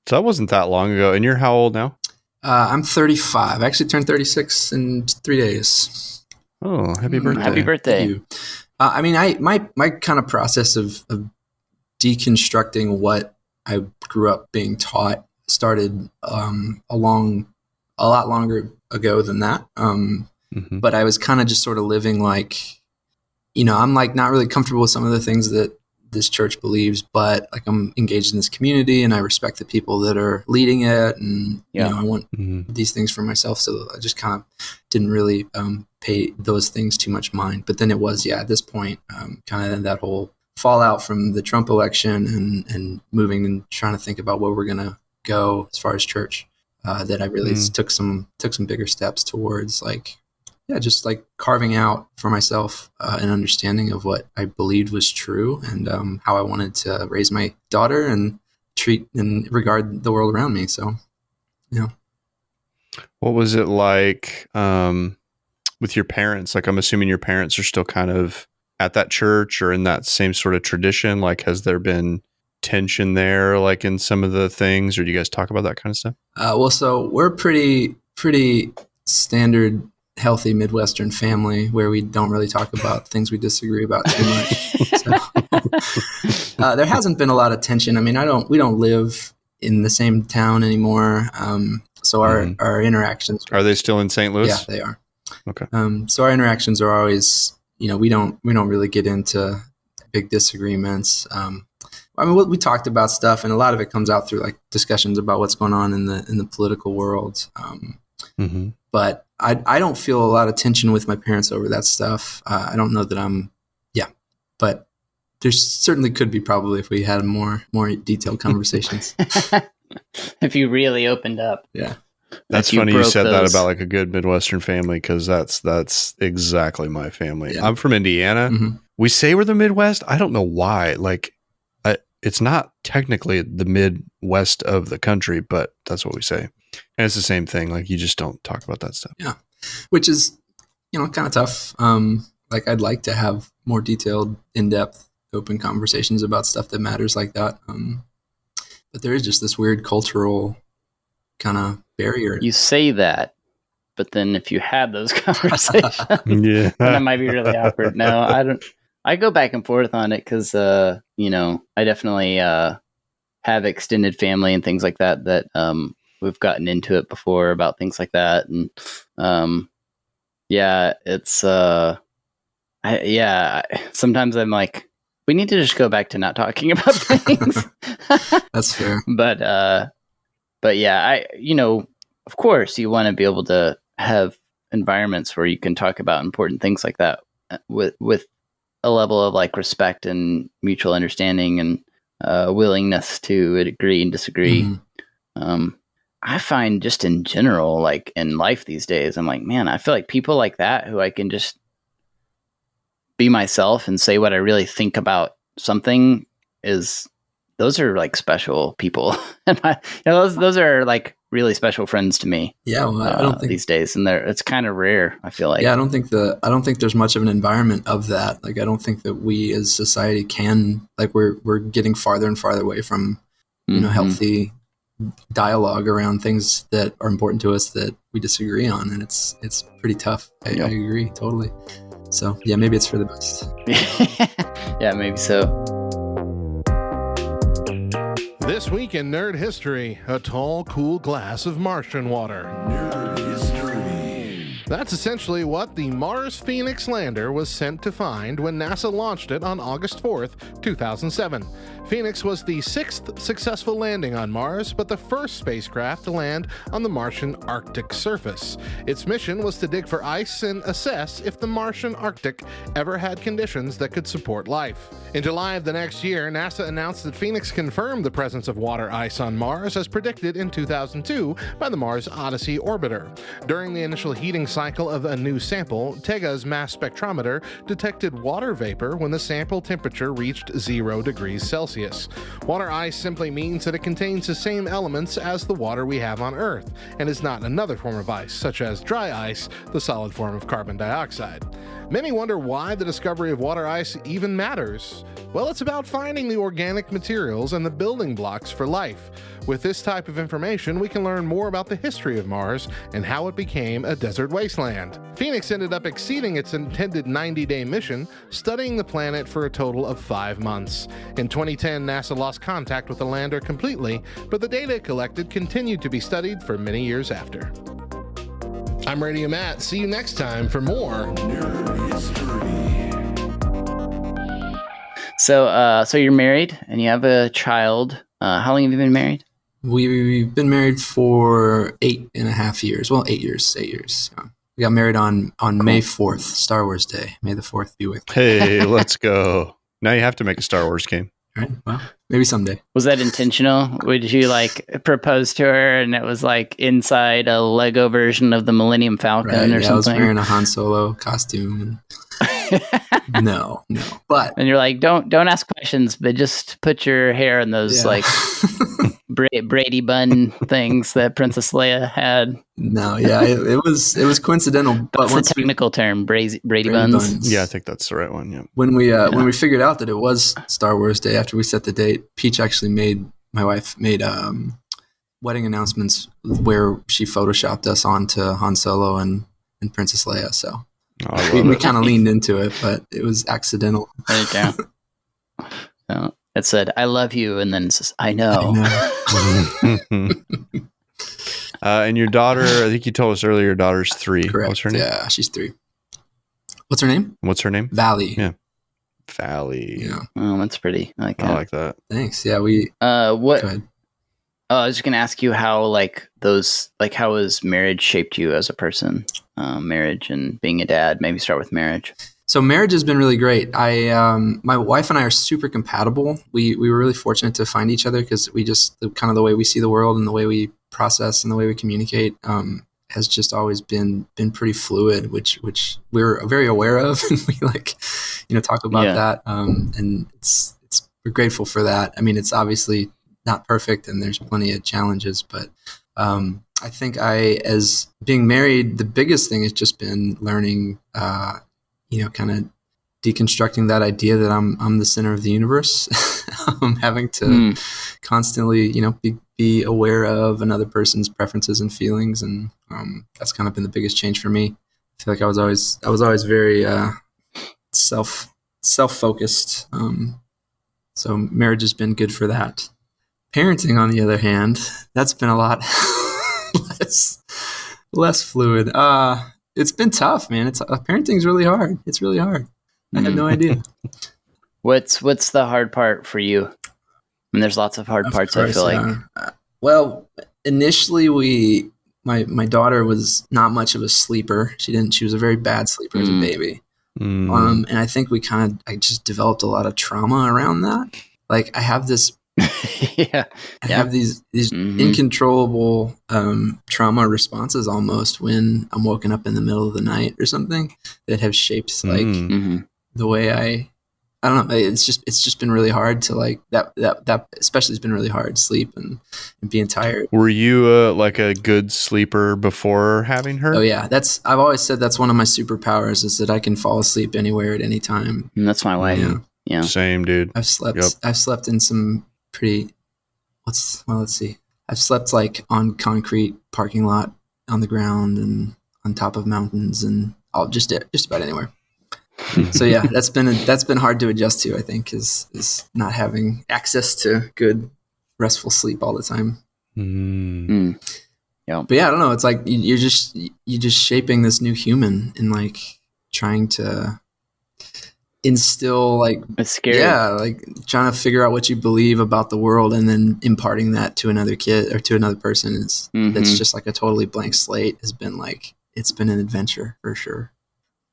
S2: So that wasn't that long ago. And you're how old now?
S1: I'm 35. I actually turned 36 in 3 days.
S2: Oh, happy birthday.
S3: Happy birthday.
S1: Thank you. My kind of process of deconstructing what I grew up being taught started a lot longer ago than that. But I was kind of just sort of living I'm not really comfortable with some of the things that this church believes, but I'm engaged in this community and I respect the people that are leading it, and I want these things for myself. So I just kind of didn't really pay those things too much mind. But then it was at this point, kind of that whole fallout from the Trump election and moving and trying to think about where we're gonna go as far as church, that I really took some bigger steps towards just carving out for myself an understanding of what I believed was true, and how I wanted to raise my daughter and treat and regard the world around me. So,
S2: what was it like with your parents? I'm assuming your parents are still kind of at that church or in that same sort of tradition. Has there been tension there, in some of the things, or do you guys talk about that kind of stuff? Well,
S1: so we're pretty standard, healthy Midwestern family where we don't really talk about things we disagree about too much. So, there hasn't been a lot of tension. I mean, we don't live in the same town anymore. So our interactions,
S2: are they still in St. Louis?
S1: Yeah, they are.
S2: Okay.
S1: So our interactions are always, we don't really get into big disagreements. I mean, we talked about stuff, and a lot of it comes out through discussions about what's going on in the political world. But I don't feel a lot of tension with my parents over that stuff. I don't know that but there certainly could be, probably, if we had more detailed conversations.
S3: If you really opened up.
S1: Yeah.
S2: That's funny you said that about a good Midwestern family, because that's exactly my family. Yeah. I'm from Indiana. We say we're the Midwest. I don't know why. It's not technically the Midwest of the country, but that's what we say. And it's the same thing. You just don't talk about that stuff.
S1: Yeah. which is, kind of tough. Like I'd like to have more detailed, in-depth, open conversations about stuff that matters like that. But there is just this weird cultural kind of barrier.
S3: You say that, but then if you had those conversations,
S2: Yeah.
S3: then it might be really awkward. No, I don't. I go back and forth on it because, I definitely have extended family and things like that we've gotten into it before about things like that. And it's sometimes I'm like, we need to just go back to not talking about things.
S1: That's fair.
S3: But yeah, of course you want to be able to have environments where you can talk about important things like that with a level of like respect and mutual understanding and willingness to agree and disagree. Mm-hmm. I find just in general, like in life these days, I'm like, man, I feel like people like that who I can just be myself and say what I really think about something those are like special people. And those are like really special friends to me.
S1: Yeah, well, I don't think
S3: these days, and it's kind of rare. I feel like.
S1: Yeah, I don't think there's much of an environment of that. Like, I don't think that we as society can, like, we're getting farther and farther away from, healthy dialogue around things that are important to us that we disagree on, and it's pretty tough. I agree totally. So yeah, maybe it's for the best.
S3: Yeah, maybe so.
S4: This week in Nerd History, a tall, cool glass of Martian water. Nerd History. That's essentially what the Mars Phoenix lander was sent to find when NASA launched it on August 4th, 2007. Phoenix was the 6th successful landing on Mars, but the first spacecraft to land on the Martian Arctic surface. Its mission was to dig for ice and assess if the Martian Arctic ever had conditions that could support life. In July of the next year, NASA announced that Phoenix confirmed the presence of water ice on Mars as predicted in 2002 by the Mars Odyssey orbiter. During the initial heating cycle of a new sample, TEGA's mass spectrometer detected water vapor when the sample temperature reached 0 degrees Celsius. Water ice simply means that it contains the same elements as the water we have on Earth, and is not another form of ice, such as dry ice, the solid form of carbon dioxide. Many wonder why the discovery of water ice even matters. Well, it's about finding the organic materials and the building blocks for life. With this type of information, we can learn more about the history of Mars and how it became a desert wasteland. Phoenix ended up exceeding its intended 90-day mission, studying the planet for a total of 5 months. In 2010, NASA lost contact with the lander completely, but the data it collected continued to be studied for many years after. I'm Radio Matt. See you next time for more Nerd History.
S3: So you're married and you have a child. How long have you been married?
S1: We've been married for 8.5 years. Well, 8 years. 8 years. Yeah. We got married on cool. May 4th, Star Wars Day. May the 4th be with you.
S2: Hey, let's go. Now you have to make a Star Wars game.
S1: Right. Well, maybe someday.
S3: Was that intentional? Would you propose to her and it was like inside a Lego version of the Millennium Falcon or something?
S1: I was wearing a Han Solo costume. No. But
S3: and you're like, don't ask questions, but just put your hair in those Brady bun things that Princess Leia had.
S1: No, yeah, it was coincidental.
S3: But that's the technical term, Brady buns.
S2: Yeah, I think that's the right one. Yeah.
S1: When we figured out that it was Star Wars Day after we set the date, Peach actually my wife made wedding announcements where she photoshopped us onto Han Solo and Princess Leia. So we kind of leaned into it, but it was accidental.
S3: There you go. So it said, "I love you," and then it says, "I know."
S2: And your daughter, I think you told us earlier, your daughter's 3.
S1: Correct.
S2: What's her name?
S1: Yeah, she's 3. What's her name?
S2: Valley.
S1: Yeah.
S2: Valley.
S1: Yeah.
S3: Oh, that's pretty. I
S2: like that.
S1: Thanks. Yeah, we.
S3: What?
S1: Go ahead.
S3: I was just gonna ask you how how has marriage shaped you as a person? Marriage and being a dad. Maybe start with marriage.
S1: So marriage has been really great. My wife and I are super compatible. We were really fortunate to find each other because we just kind of the way we see the world and the way we process and the way we communicate has just always been pretty fluid, which we're very aware of, and we talk about that. And we're grateful for that. I mean, it's obviously not perfect and there's plenty of challenges, but I think as being married, the biggest thing has just been learning, kind of deconstructing that idea that I'm the center of the universe. I'm having to constantly, be aware of another person's preferences and feelings, and that's kind of been the biggest change for me. I feel like I was always very self-focused. So marriage has been good for that. Parenting, on the other hand, that's been a lot less fluid. It's been tough, man. Parenting's really hard. It's really hard. I had no idea.
S3: What's the hard part for you? I mean, there's lots of hard parts, I feel like.
S1: Well, initially my daughter was not much of a sleeper. She was a very bad sleeper as a baby. And I think I just developed a lot of trauma around that. Like I have this, I have these uncontrollable trauma responses almost when I'm woken up in the middle of the night or something that have shaped the way I don't know. It's just been really hard to like that especially has been really hard to sleep and being tired.
S2: Were you like a good sleeper before having her?
S1: Oh yeah, I've always said that's one of my superpowers is that I can fall asleep anywhere at any time.
S3: And that's my wife. Yeah.
S2: Same, dude.
S1: I've slept in some pretty. Let's see. I've slept like on concrete parking lot, on the ground, and on top of mountains, and just about anywhere. So yeah, that's been hard to adjust to. I think is not having access to good restful sleep all the time.
S3: Yeah,
S1: but yeah, I don't know. It's like you're just shaping this new human and like trying to instill like
S3: it's scary.
S1: Yeah, like trying to figure out what you believe about the world and then imparting that to another kid or to another person is that's just like a totally blank slate. Has been like it's been an adventure for sure.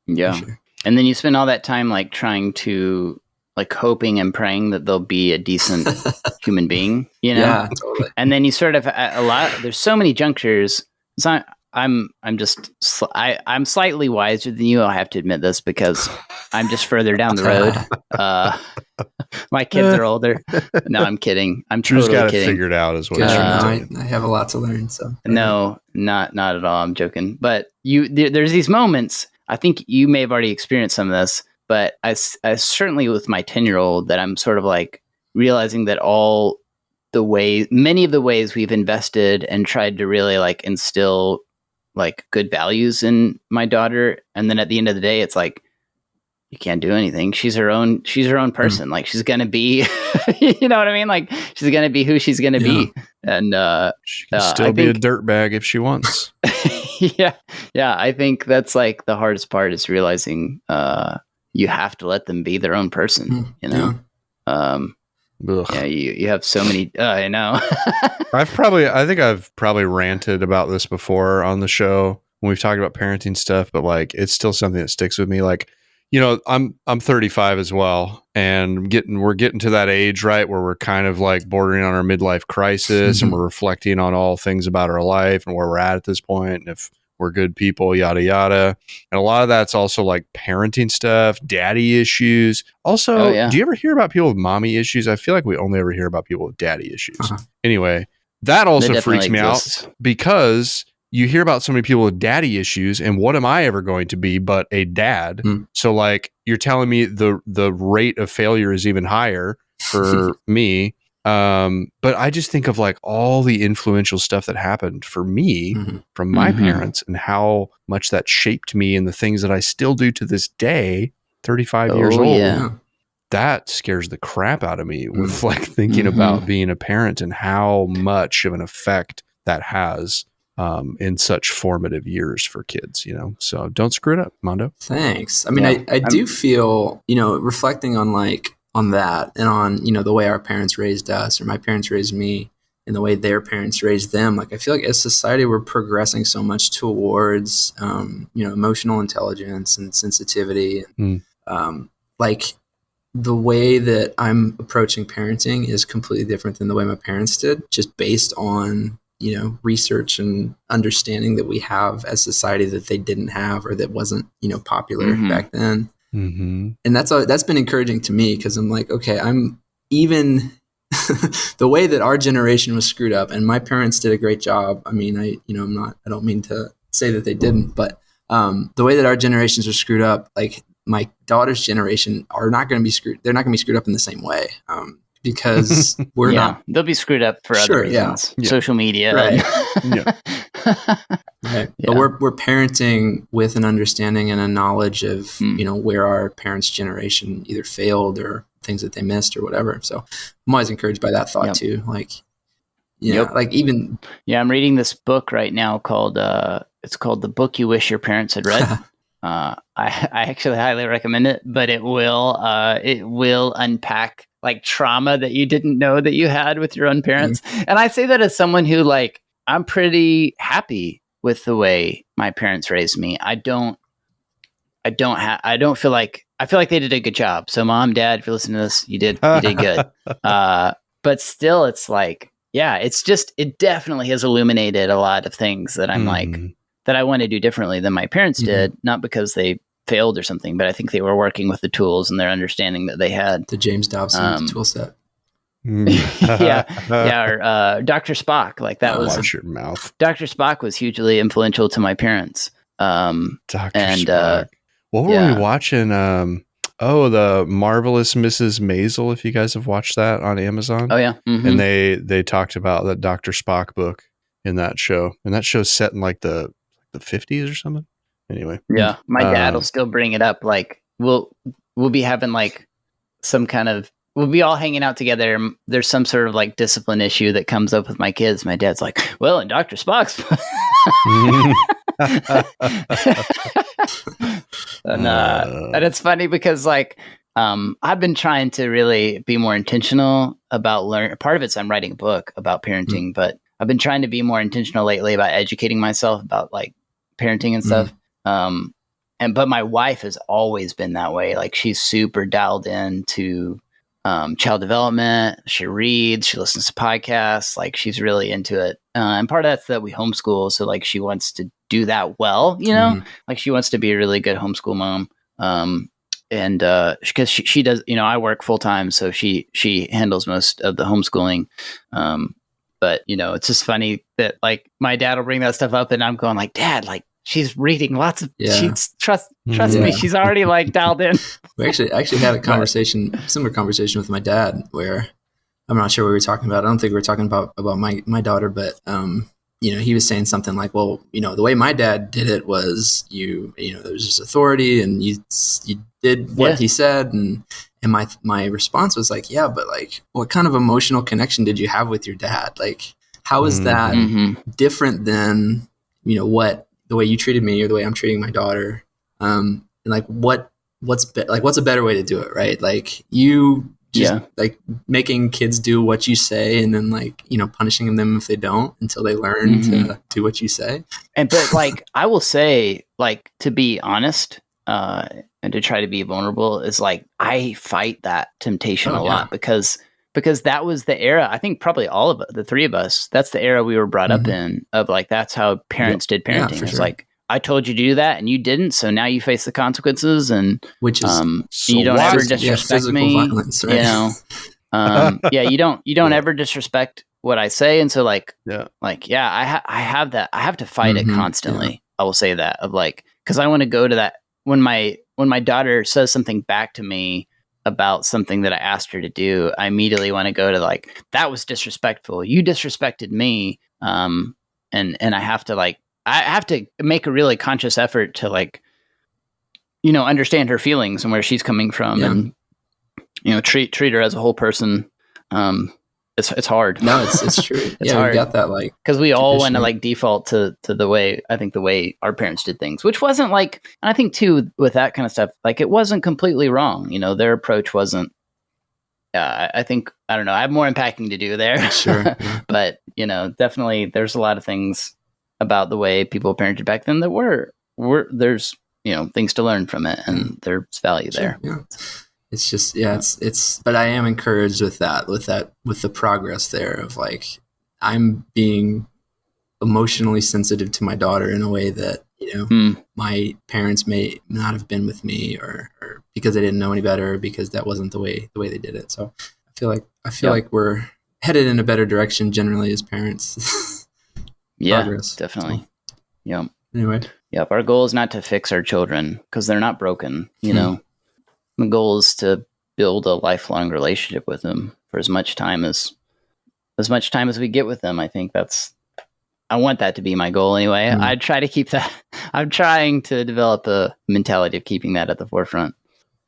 S3: Yeah. For sure. And then you spend all that time like trying to like hoping and praying that they'll be a decent human being,
S1: Yeah, totally.
S3: And then you sort of there's so many junctures. So I'm slightly wiser than you. I have to admit this because I'm just further down the road. My kids are older. No, I'm kidding. I'm totally
S2: got
S3: kidding.
S2: It figured out is what
S1: I have a lot to learn. So
S3: no, not at all. I'm joking. But there's these moments. I think you may have already experienced some of this, but I certainly with my 10-year-old that I'm sort of like realizing that many of the ways we've invested and tried to really like instill like good values in my daughter. And then at the end of the day, it's like, you can't do anything. She's her own person. Like she's going to be, you know what I mean? Like she's going to be who she's going to be. And,
S2: she can still be a dirtbag if she wants.
S3: Yeah. I think that's like the hardest part is realizing, you have to let them be their own person, you know? Yeah, you have so many, I know.
S2: I think I've probably ranted about this before on the show when we've talked about parenting stuff, but like, it's still something that sticks with me. Like, I'm 35 as well, and we're getting to that age, right, where we're kind of like bordering on our midlife crisis, and we're reflecting on all things about our life and where we're at this point, and if we're good people, yada yada. And a lot of that's also like parenting stuff, daddy issues. Also, do you ever hear about people with mommy issues? I feel like we only ever hear about people with daddy issues. Anyway, that also freaks me out because you hear about so many people with daddy issues, and what am I ever going to be but a dad? So like you're telling me the rate of failure is even higher for me. But I just think of like all the influential stuff that happened for me from my parents and how much that shaped me and the things that I still do to this day, 35 years old.
S3: Yeah.
S2: That scares the crap out of me with like thinking about being a parent and how much of an effect that has in such formative years for kids, so don't screw it up, Mondo.
S1: Thanks. I mean, I do feel, reflecting on that and on, the way our parents raised us or my parents raised me and the way their parents raised them. Like, I feel like as society, we're progressing so much towards, emotional intelligence and sensitivity. Like the way that I'm approaching parenting is completely different than the way my parents did, just based on, research and understanding that we have as society that they didn't have or that wasn't, popular back then. And that's been encouraging to me because I'm like, okay, I'm even the way that our generation was screwed up, and my parents did a great job. I mean, I don't mean to say that they didn't, but the way that our generations are screwed up, like my daughter's generation are not going to be screwed. They're not going to be screwed up in the same way. Because we're not.
S3: They'll be screwed up for other reasons. Yeah. Social media.
S1: Right. Right. But we're parenting with an understanding and a knowledge of, where our parents' generation either failed or things that they missed or whatever. So I'm always encouraged by that thought too. Like, like even.
S3: Yeah, I'm reading this book right now called, it's called The Book You Wish Your Parents Had Read. I actually highly recommend it, but it will unpack like trauma that you didn't know that you had with your own parents. And I say that as someone who, like, I'm pretty happy with the way my parents raised me. I feel like they did a good job. So Mom, Dad, if you're listening to this, you did good. But still it's like, it definitely has illuminated a lot of things that I'm like, that I want to do differently than my parents did, not because they failed or something, but I think they were working with the tools and their understanding that they had.
S1: The James Dobson tool set.
S3: Or Dr. Spock, like that was.
S2: Watch your mouth.
S3: Dr. Spock was hugely influential to my parents.
S2: Dr. Spock. What were we watching? The Marvelous Mrs. Maisel, if you guys have watched that on Amazon.
S3: Oh, yeah. Mm-hmm.
S2: And they talked about that Dr. Spock book in that show. And that show's set in like the 50s or something. Anyway.
S3: Yeah. My dad will still bring it up. Like we'll be having like some kind of, we'll be all hanging out together. There's some sort of like discipline issue that comes up with my kids. My dad's like, well, and Dr. Spock's. And it's funny because like, I've been trying to really be more intentional about learning. Part of it's I'm writing a book about parenting, but I've been trying to be more intentional lately about educating myself about like parenting and stuff. But my wife has always been that way. Like she's super dialed into child development. She reads, she listens to podcasts. Like she's really into it. And part of that's that we homeschool. So like she wants to do that well, like she wants to be a really good homeschool mom. And because she does, I work full time, so she handles most of the homeschooling. But it's just funny that like my dad will bring that stuff up and I'm going like, Dad, like she's reading lots of sheets. Trust me, she's already like dialed in.
S1: We actually had a similar conversation with my dad where I'm not sure what we were talking about. I don't think we were talking about my daughter, but he was saying something like, well, the way my dad did it was there was just authority and you did what he said. And my response was like, yeah, but like, what kind of emotional connection did you have with your dad? Like, how is that different than, the way you treated me or the way I'm treating my daughter? And like, what's a better way to do it? Right. Like you just like making kids do what you say and then like, punishing them if they don't until they learn to do what you say.
S3: But like, I will say, like, to be honest, and to try to be vulnerable is like, I fight that temptation a lot because that was the era. I think probably all of the three of us, that's the era we were brought up in of like, that's how parents did parenting. It's like, I told you to do that and you didn't. So now you face the consequences and
S1: which is
S3: you don't ever disrespect me.
S1: Violence, right?
S3: You don't ever disrespect what I say. And so like, I have that. I have to fight it constantly. Yeah. I will say that of like, cause I want to go to that when my daughter says something back to me about something that I asked her to do, I immediately want to go to like, that was disrespectful. You disrespected me. And I have to make a really conscious effort to like, understand her feelings and where she's coming from and, treat her as a whole person. It's hard.
S1: No, it's true.
S3: It's hard.
S1: We got that like,
S3: because we all want to like default to the way our parents did things, which wasn't like, and I think too, with that kind of stuff, like it wasn't completely wrong. Their approach wasn't, I think, I don't know, I have more unpacking to do there.
S1: Sure.
S3: But, definitely there's a lot of things about the way people parented back then that were there's, things to learn from it and there's value there.
S1: Yeah. It's just, it's, but I am encouraged with the progress there of like, I'm being emotionally sensitive to my daughter in a way that, my parents may not have been with me or because they didn't know any better, because that wasn't the way they did it. So I I feel like we're headed in a better direction generally as parents.
S3: Yeah,
S1: Progress,
S3: definitely.
S1: So.
S3: Yeah.
S1: Anyway.
S3: Yep. Our goal is not to fix our children because they're not broken. You know, the goal is to build a lifelong relationship with them for as much time as we get with them. I think I want that to be my goal anyway. I try to keep that. I'm trying to develop a mentality of keeping that at the forefront.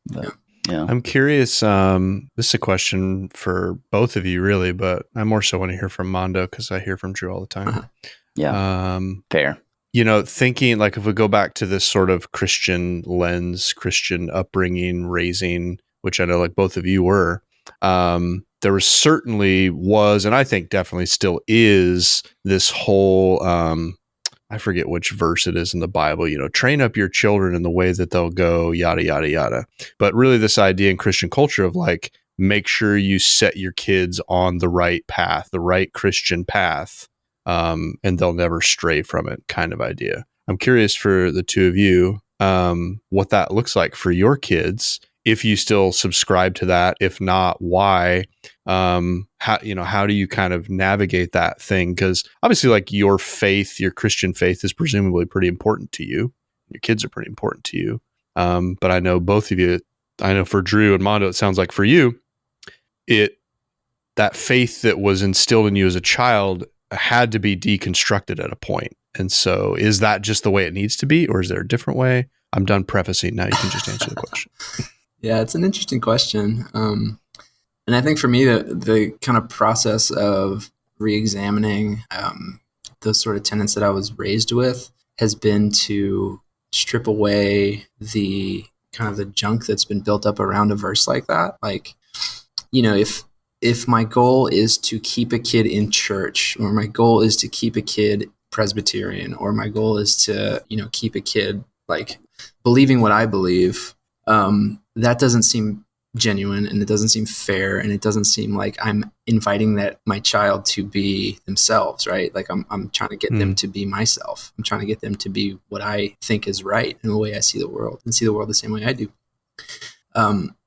S3: But, yeah.
S2: I'm curious. This is a question for both of you, really, but I more so want to hear from Mondo because I hear from Drew all the time.
S3: Yeah. Fair.
S2: You know, thinking like if we go back to this sort of Christian lens, Christian upbringing, raising, which I know like both of you were, there was, and I think definitely still is, this whole, I forget which verse it is in the Bible, you know, train up your children in the way that they'll go, yada, yada, yada. But really this idea in Christian culture of like, make sure you set your kids on the right path, the right Christian path. And they'll never stray from it kind of idea. I'm curious for the two of you, what that looks like for your kids, if you still subscribe to that, if not, why, how do you kind of navigate that thing? Because obviously like your faith, your Christian faith is presumably pretty important to you. Your kids are pretty important to you. But I know both of you, I know for Drew and Mondo, it sounds like for you, that faith that was instilled in you as a child had to be deconstructed at a point. And so is that just the way it needs to be, or is there a different way? I'm done prefacing. Now you can just answer the question.
S1: Yeah, it's an interesting question. And I think for me, the kind of process of re-examining those sort of tenets that I was raised with has been to strip away the kind of the junk that's been built up around a verse like that. Like, you know, if my goal is to keep a kid in church, or my goal is to keep a kid Presbyterian, or my goal is to, you know, keep a kid like believing what I believe, that doesn't seem genuine, and it doesn't seem fair, and it doesn't seem like I'm inviting my child to be themselves, right? Like I'm trying to get them to be myself. I'm trying to get them to be what I think is right in the way I see the world, and see the world the same way I do.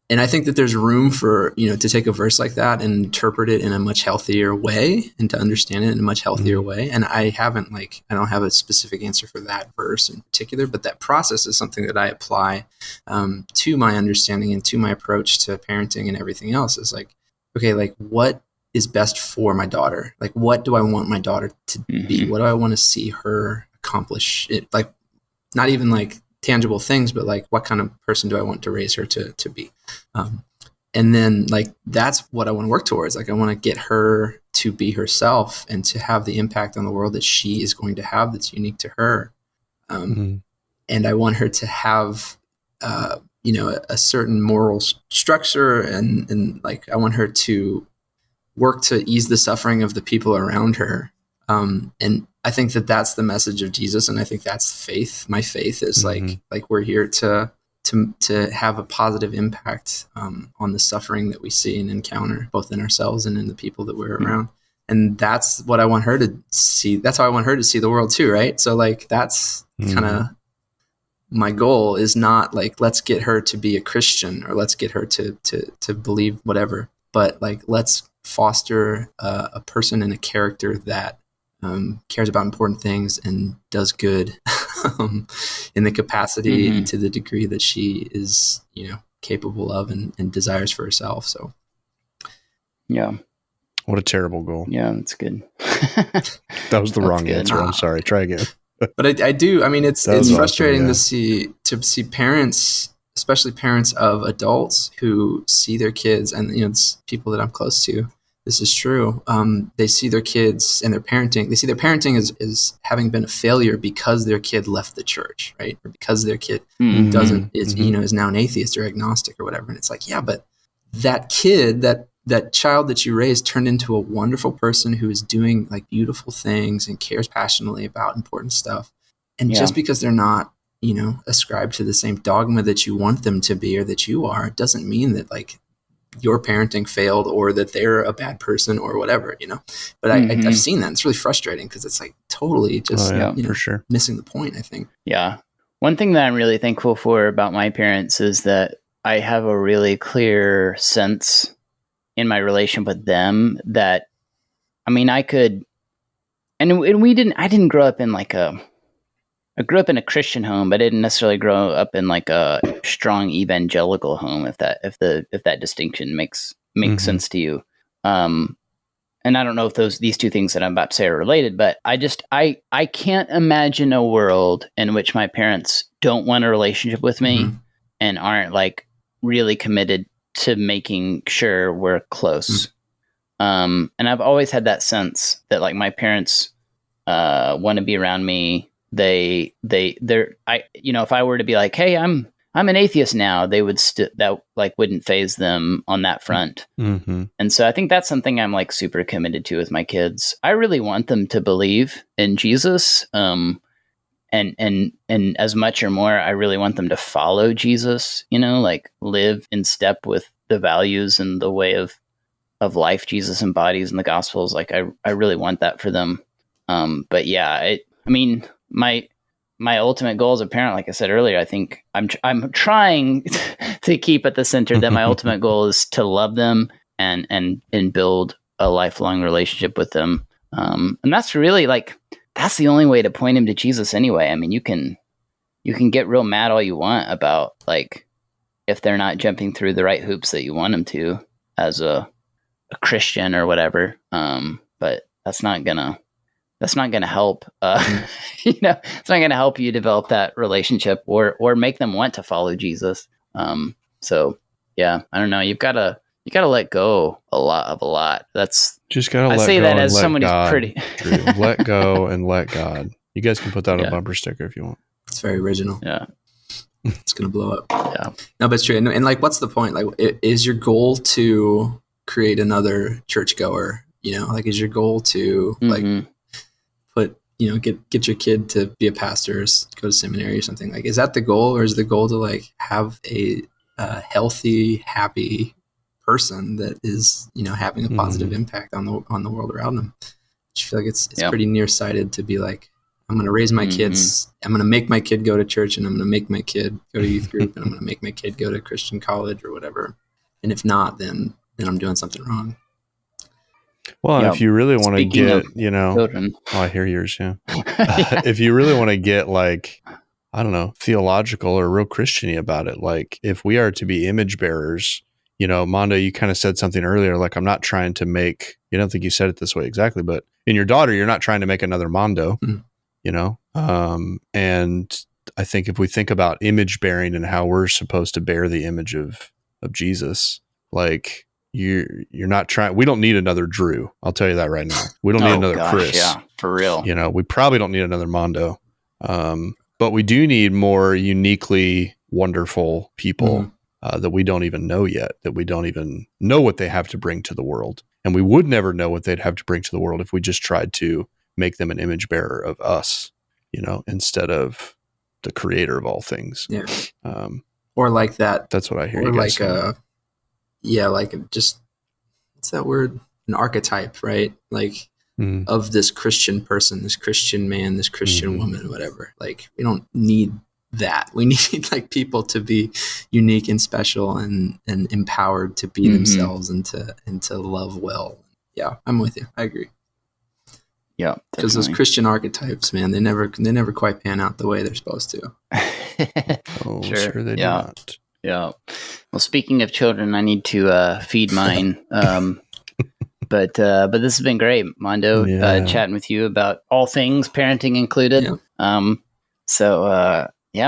S1: And I think that there's room for, you know, to take a verse like that and interpret it in a much healthier way, and to understand it in a much healthier way. And I don't have a specific answer for that verse in particular, but that process is something that I apply to my understanding and to my approach to parenting and everything else. Is like, okay, like what is best for my daughter? Like, what do I want my daughter to be? What do I want to see her accomplish? It, like, not even like tangible things, but like what kind of person do I want to raise her to be? And then like, that's what I want to work towards. Like, I want to get her to be herself and to have the impact on the world that she is going to have that's unique to her. And I want her to have, you know, a certain moral structure, and like, I want her to work to ease the suffering of the people around her. And I think that that's the message of Jesus. And I think that's faith. My faith is like we're here to have a positive impact on the suffering that we see and encounter, both in ourselves and in the people that we're around. And that's what I want her to see. That's how I want her to see the world too, right? So like, that's kind of my goal, is not like, let's get her to be a Christian, or let's get her to believe whatever, but like, let's foster a person and a character that cares about important things and does good in the capacity and to the degree that she is, you know, capable of and desires for herself. So,
S3: yeah.
S2: What a terrible goal.
S3: Yeah, that's good.
S2: That was the wrong answer. I'm sorry. Try again.
S1: But I do. I mean, it's frustrating to see parents, especially parents of adults, who see their kids, and you know, it's people that I'm close to. This is true. They see their kids and their parenting. They see their parenting as having been a failure because their kid left the church, right? Or because their kid is now an atheist or agnostic or whatever. And it's like, yeah, but that kid, that child that you raised, turned into a wonderful person who is doing like beautiful things and cares passionately about important stuff. And just because they're not, you know, ascribed to the same dogma that you want them to be or that you are, it doesn't mean that like your parenting failed or that they're a bad person or whatever, you know. But I've seen that. It's really frustrating because it's like totally just
S2: for sure
S1: missing the point, I think.
S3: Yeah. One thing that I'm really thankful for about my parents is that I have a really clear sense in my relation with them that, I mean, I could, and I didn't grow up in like I grew up in a Christian home, but I didn't necessarily grow up in like a strong evangelical home, if that distinction makes sense to you. And I don't know if these two things that I'm about to say are related, but I can't imagine a world in which my parents don't want a relationship with me and aren't like really committed to making sure we're close. And I've always had that sense that like my parents want to be around me. If I were to be like, hey, I'm an atheist now, they would that like wouldn't phase them on that front. And so I think that's something I'm like super committed to with my kids. I really want them to believe in Jesus. And as much or more, I really want them to follow Jesus, like live in step with the values and the way of life Jesus embodies in the Gospels. Like I really want that for them. But yeah, I mean, my ultimate goal as a parent, like I said earlier, I think I'm trying to keep at the center that my ultimate goal is to love them and build a lifelong relationship with them. And that's really like, that's the only way to point him to Jesus anyway. I mean, you can get real mad all you want about like, if they're not jumping through the right hoops that you want them to as a Christian or whatever. But that's not gonna help, it's not going to help you develop that relationship or make them want to follow Jesus. So yeah, I don't know. You gotta let go a lot. That's
S2: just gotta let go.
S3: I say that as someone who's pretty.
S2: Let go and let God. You guys can put that on a bumper sticker if you want.
S1: It's very original.
S3: Yeah.
S1: It's going to blow up.
S3: Yeah.
S1: No, but it's true. And like, what's the point? Like, is your goal to create another churchgoer? Like, is your goal to like put, get your kid to be a pastor or go to seminary or something? Like, is that the goal, or is the goal to like have a healthy, happy person that is, having a positive impact on the world around them? I feel like it's pretty nearsighted to be like, I'm going to raise my kids. I'm going to make my kid go to church, and I'm going to make my kid go to youth group, and I'm going to make my kid go to Christian college or whatever. And if not, then I'm doing something wrong.
S2: Well, and if you really want to get, children. I hear yours. Yeah. If you really want to get like, I don't know, theological or real Christian-y about it, like if we are to be image bearers, Mondo, you kind of said something earlier, like I'm not trying to make, I don't think you said it this way exactly, but in your daughter, you're not trying to make another Mondo. And I think if we think about image bearing and how we're supposed to bear the image of Jesus, like you're not trying, we don't need another Drew. I'll tell you that right now. We don't need another Chris.
S3: Yeah, for real.
S2: We probably don't need another Mondo. But we do need more uniquely wonderful people that we don't even know yet, that we don't even know what they have to bring to the world. And we would never know what they'd have to bring to the world if we just tried to make them an image bearer of us, instead of the creator of all things.
S1: Yeah. Or like that.
S2: That's what I hear.
S1: Or
S2: you guys
S1: like just, what's that word? An archetype, right? Like of this Christian person, this Christian man, this Christian woman, whatever. Like we don't need that. We need like people to be unique and special and empowered to be themselves and to love well. Yeah, I'm with you. I agree.
S3: Yeah,
S1: because those Christian archetypes, man, they never quite pan out the way they're supposed to.
S2: Sure they do not.
S3: Yeah. Well, speaking of children, I need to feed mine. But this has been great, Mondo. Chatting with you about all things, parenting included. Yeah.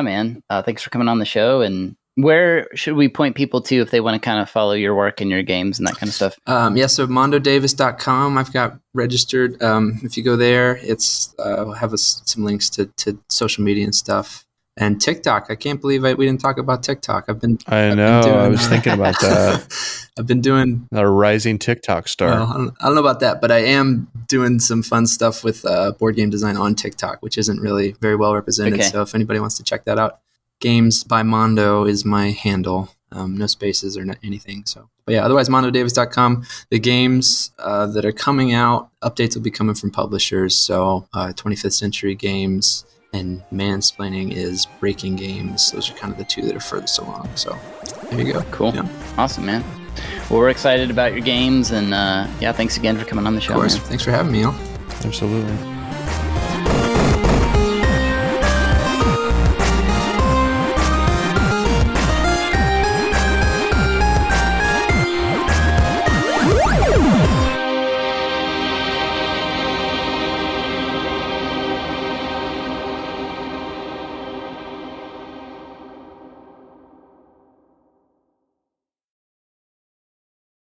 S3: Man. Thanks for coming on the show. And where should we point people to if they want to kind of follow your work and your games and that kind of stuff?
S1: So mondodavis.com. I've got registered. If you go there, it's we'll have some links to social media and stuff. And TikTok. I can't believe we didn't talk about TikTok. I was
S2: thinking about that.
S1: I've been doing
S2: a rising TikTok star.
S1: Well, I don't know about that, but I am doing some fun stuff with board game design on TikTok, which isn't really very well represented. Okay. So if anybody wants to check that out, Games by Mondo is my handle. No spaces or anything. So, but yeah, otherwise mondodavis.com. The games that are coming out, updates will be coming from publishers. So 25th Century Games and Mansplaining is Breaking Games. Those are kind of the two that are furthest along. So there you go.
S3: Cool. Yeah. Awesome, man. Well, we're excited about your games, and yeah, thanks again for coming on the show.
S1: Of course.
S3: Man.
S1: Thanks for having me, Al.
S2: Absolutely.